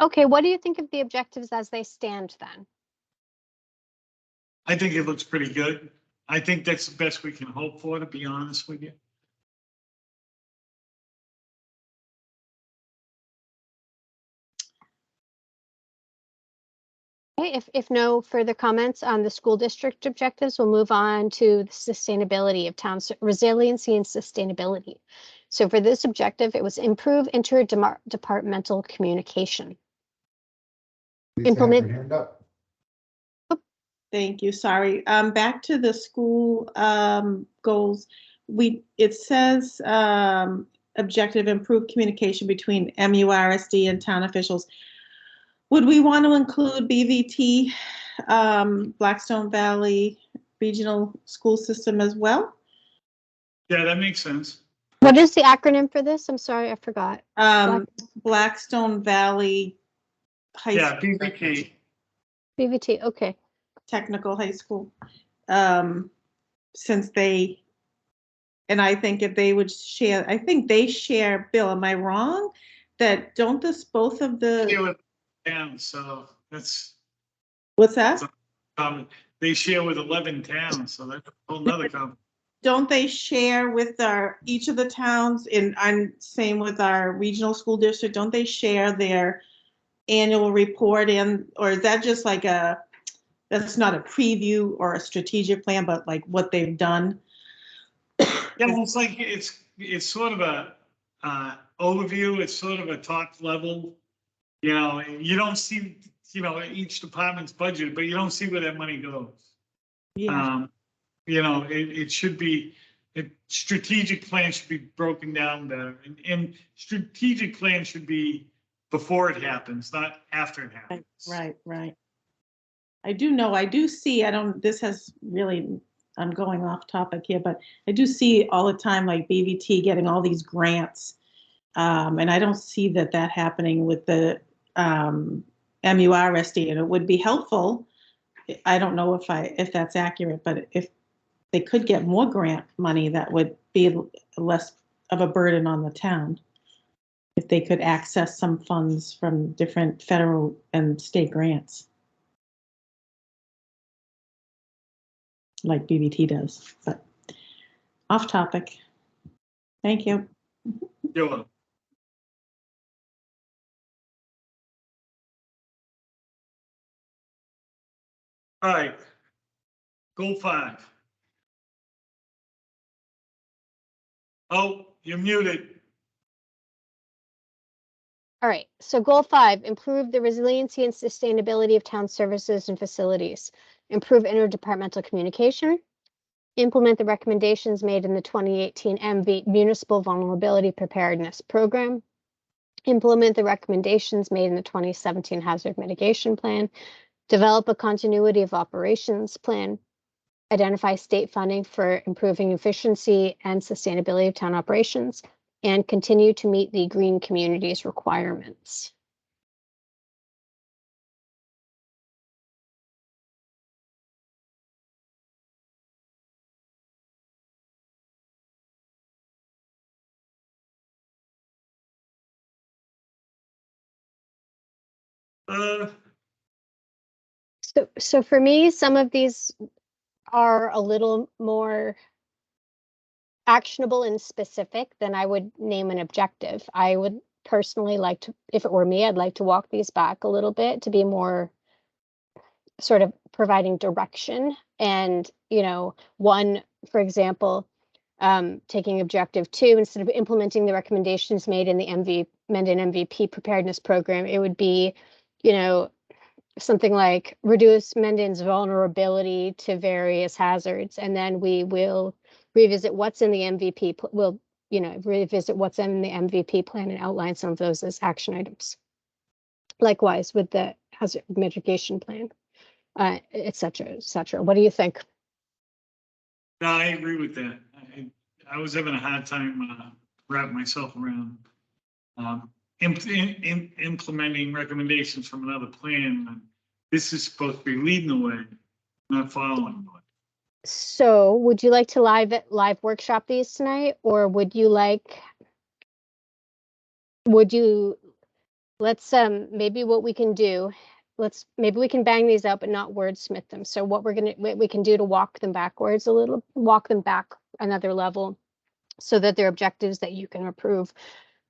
Okay, what do you think of the objectives as they stand then? I think it looks pretty good. I think that's the best we can hope for, to be honest with you. Okay, if no further comments on the school district objectives, we'll move on to the sustainability of town resiliency and sustainability. So for this objective, it was improve interdepartmental communication. Lisa has her hand up. Thank you, sorry. Back to the school goals. It says objective, improve communication between MURSD and town officials. Would we want to include BVT, Blackstone Valley Regional School System as well? Yeah, that makes sense. What is the acronym for this? I'm sorry, I forgot. Blackstone Valley High Yeah, School. BVT. BVT, okay. Technical high school. Since they, and I think if they would share, I think they share, Bill, am I wrong? That don't this both of the, Towns, so that's. what's that? They share with 11 towns, so that's a whole nother conversation. Don't they share with each of the towns, and I'm same with our regional school district, don't they share their annual report in, or is that just like that's not a preview or a strategic plan, but like what they've done? Yeah, it's like, it's sort of a overview, it's sort of a top level. You know, you don't see, you know, each department's budget, but you don't see where that money goes. Yeah. You know, it should be, strategic plan should be broken down better, and strategic plan should be before it happens, not after it happens. Right. I do see, this has really, I'm going off topic here, but I do see all the time like BVT getting all these grants. And I don't see that happening with the MURSD, and it would be helpful. I don't know if that's accurate, but if they could get more grant money, that would be less of a burden on the town. If they could access some funds from different federal and state grants. Like BVT does, but off topic. Thank you. You're welcome. All right, goal 5. Oh, you're muted. All right, so goal 5, improve the resiliency and sustainability of town services and facilities, improve interdepartmental communication, implement the recommendations made in the 2018 Municipal Vulnerability Preparedness Program, implement the recommendations made in the 2017 Hazard Mitigation Plan, develop a continuity of operations plan, identify state funding for improving efficiency and sustainability of town operations, and continue to meet the green communities requirements. So for me, some of these are a little more actionable and specific than I would name an objective. I would personally like to, if it were me, I'd like to walk these back a little bit to be more sort of providing direction. And, you know, one, for example, taking objective 2, instead of implementing the recommendations made in the Mendon MVP preparedness program, it would be, you know, something like reduce Mendon's vulnerability to various hazards, and then we will revisit what's in the MVP. We'll, revisit what's in the MVP plan and outline some of those as action items. Likewise with the hazard mitigation plan, et cetera, et cetera. What do you think? No, I agree with that. I was having a hard time wrapping myself around implementing recommendations from another plan. This is supposed to be leading the way, not following the way. So would you like to live workshop these tonight, or would you let's maybe what we can do, maybe we can bang these out but not wordsmith them. So what we can do to walk them backwards a little, walk them back another level so that their objectives that you can approve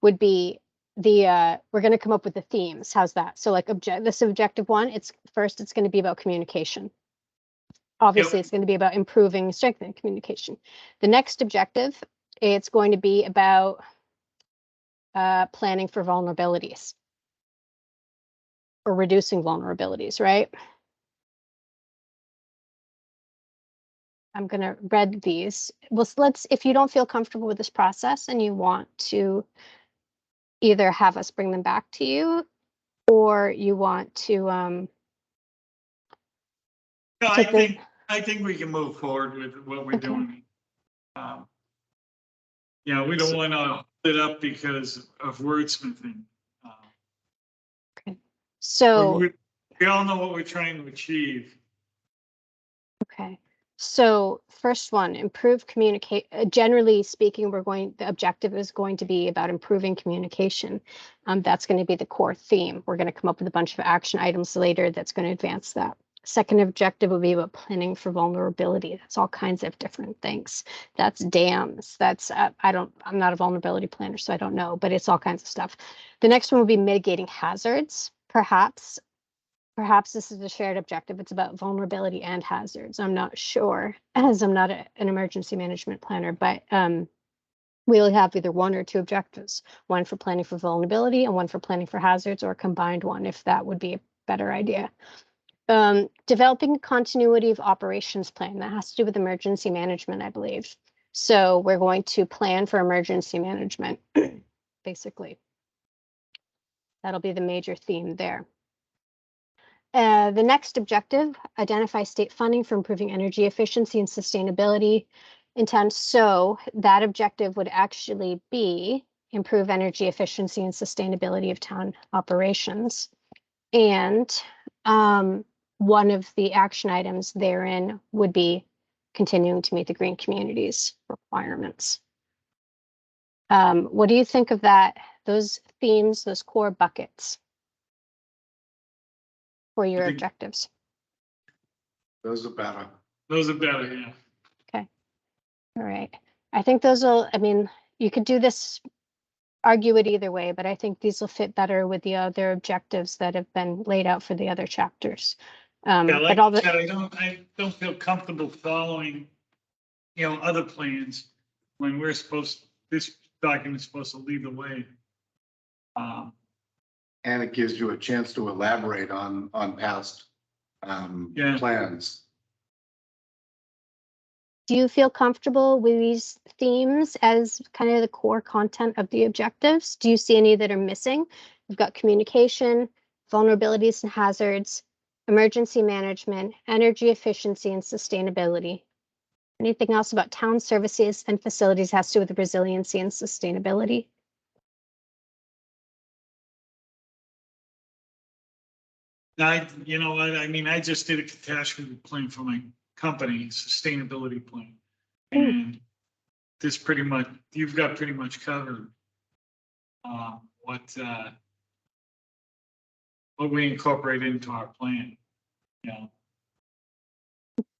would be we're going to come up with the themes. How's that? So like this objective one, it's going to be about communication. Obviously, It's going to be about improving, strengthening communication. The next objective, it's going to be about planning for vulnerabilities or reducing vulnerabilities, right? I'm going to read these. Well, if you don't feel comfortable with this process and you want to either have us bring them back to you, or you want to No, I think we can move forward with what we're doing. We don't want to hold it up because of wordsmithing. Okay. So we all know what we're trying to achieve. Okay. So first one, improve communicate. Generally speaking, the objective is going to be about improving communication. That's going to be the core theme. We're going to come up with a bunch of action items later that's going to advance that. Second objective will be about planning for vulnerability. That's all kinds of different things. That's dams. That's I'm not a vulnerability planner, so I don't know, but it's all kinds of stuff. The next one will be mitigating hazards. Perhaps this is a shared objective. It's about vulnerability and hazards. I'm not sure, as I'm not an emergency management planner, but we'll have either one or two objectives, one for planning for vulnerability and one for planning for hazards, or a combined one, if that would be a better idea. Developing a continuity of operations plan. That has to do with emergency management, I believe. So we're going to plan for emergency management, basically. That'll be the major theme there. The next objective, identify state funding for improving energy efficiency and sustainability in town. So that objective would actually be improve energy efficiency and sustainability of town operations. And one of the action items therein would be continuing to meet the green communities requirements. What do you think of that? Those themes, those core buckets for your objectives? Those are better. Yeah. Okay. All right. I think you could do this, argue it either way, but I think these will fit better with the other objectives that have been laid out for the other chapters. I don't feel comfortable following, other plans when this document's supposed to lead the way. And it gives you a chance to elaborate on past plans. Do you feel comfortable with these themes as kind of the core content of the objectives? Do you see any that are missing? We've got communication, vulnerabilities and hazards, emergency management, energy efficiency, and sustainability. Anything else about town services and facilities has to do with resiliency and sustainability? I just did a catastrophe plan for my company, sustainability plan. And you've got pretty much covered what we incorporate into our plan.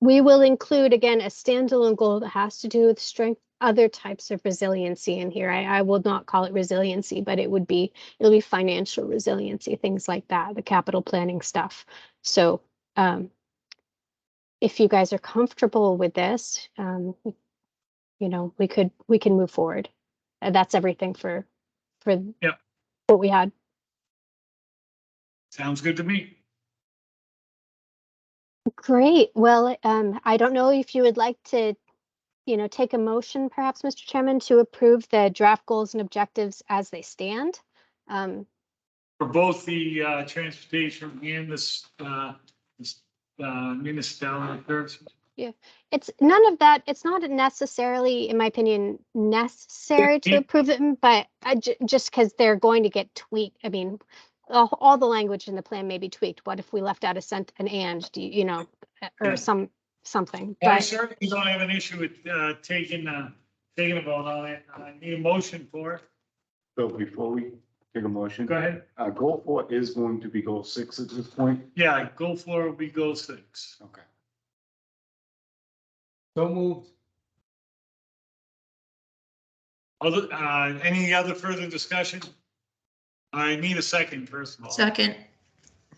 We will include, again, a standalone goal that has to do with other types of resiliency in here. I will not call it resiliency, but it'll be financial resiliency, things like that, the capital planning stuff. So if you guys are comfortable with this, we can move forward. That's everything for what we had. Sounds good to me. Great. Well, I don't know if you would like to, take a motion, perhaps, Mr. Chairman, to approve the draft goals and objectives as they stand. For both the transportation and this municipality services. It's none of that. It's not necessarily, in my opinion, necessary to approve them, but just because they're going to get tweaked. I mean, all the language in the plan may be tweaked. What if we left out an and, or Yeah. something? I But certainly don't have an issue with taking a vote on it. I need a motion for it. So before we take a motion. Go ahead. Goal 4 is going to be goal 6 at this point. Yeah, goal 4 will be goal 6. Okay. So moved. Any other further discussion? I need a second, first of all. Second.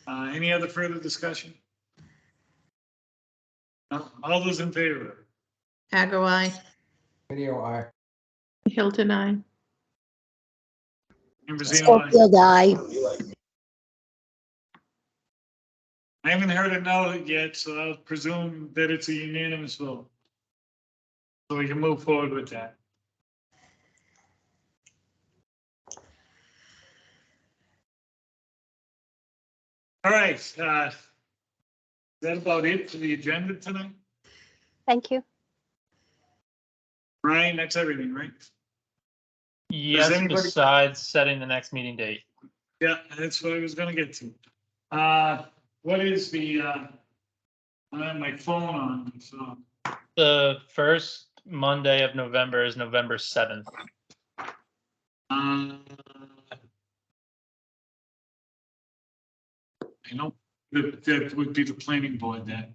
Any other further discussion? No? All those in favor? Agro, aye. Video I. Hilton, I. Schofield, aye. I haven't heard a no yet, so I'll presume that it's a unanimous vote. So we can move forward with that. All right, is that about it for the agenda tonight? thank you. Ryan, that's everything, right? Yes, anybody- besides setting the next meeting date. Yeah, that's what I was gonna get to. What is the, I have my phone on, so. The first Monday of November is November 7th. I know that would be the planning board that,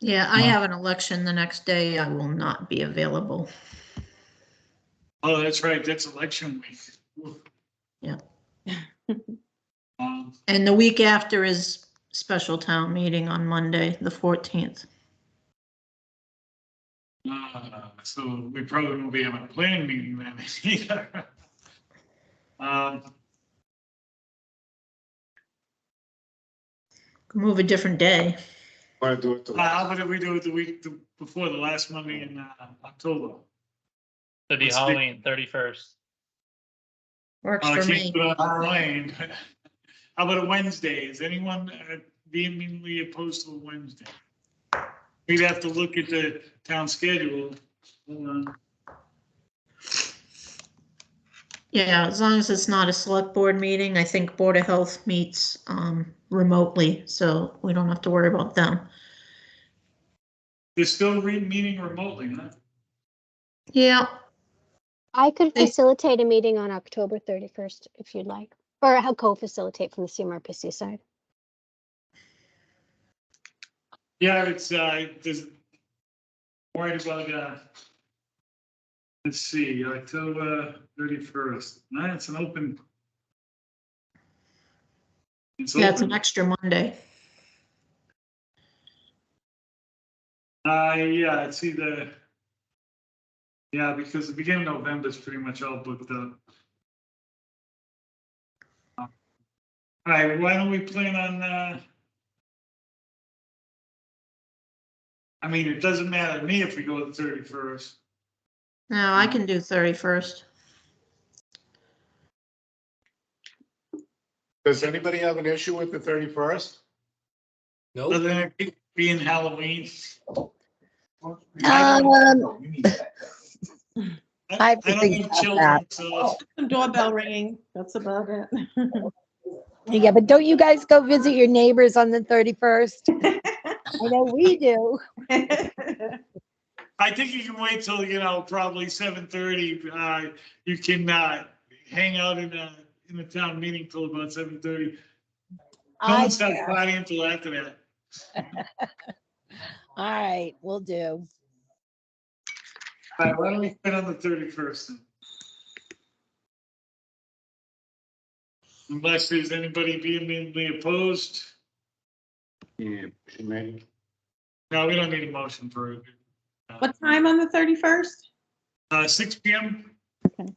Yeah, I have an election the next day. I will not be available. oh, that's right, that's election week. Yeah. Um, And the week after is special town meeting on Monday, the 14th. So we probably won't be having a planning meeting then either. Move a different day. Want to do it How about if we do it the week before the last Monday in October? It'd be Let's do- Halloween, 31st. Works I for can't me. put it on Halloween. How about a Wednesday? Is anyone vehemently opposed to a Wednesday? We'd have to look at the town schedule. Hold on. Yeah, as long as it's not a select board meeting, I think Board of Health meets remotely, so we don't have to worry about them. They're still meeting remotely, huh? Yeah, I could Hey. facilitate a meeting on October 31st if you'd like, or I'll co-facilitate from the CMRPC side. Yeah, it's, there's worried about, let's see, October 31st. It's an open. yeah, it's an extra Monday. Yeah, it's either, yeah, because the beginning of November is pretty much all booked up. All right, why don't we plan on, I mean, it doesn't matter to me if we go with the 31st. No, I can do 31st. Does anybody have an issue with the 31st? Other than it being Halloween. I I have to don't think have about children, that. so. Doorbell ringing, that's about it. Yeah, but don't you guys go visit your neighbors on the 31st? I know we do. I think you can wait till, probably 7:30. You can hang out in the town meeting till about 7:30. No one starts partying until after that. All right, we'll do. All right, why don't we put on the 31st then? Unless there's anybody vehemently opposed. Yeah, maybe. No, we don't need a motion for it. What time on the 31st? 6 p.m. Okay.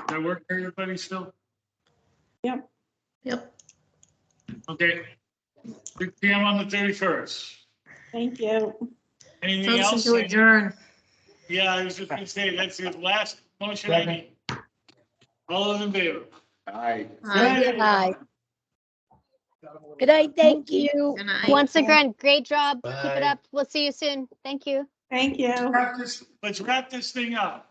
That work for everybody still? Yep. Yep. Okay. 6 PM on the 31st. Thank you. Anything Motion else? to adjourn. Yeah, I was just gonna say, that's the last motion I need. All those in favor? Aye. Aye. Good night, thank you. Good night. Once again, great job. Keep it Bye. up. We'll see you soon. Thank you. Thank you. Let's wrap this thing up.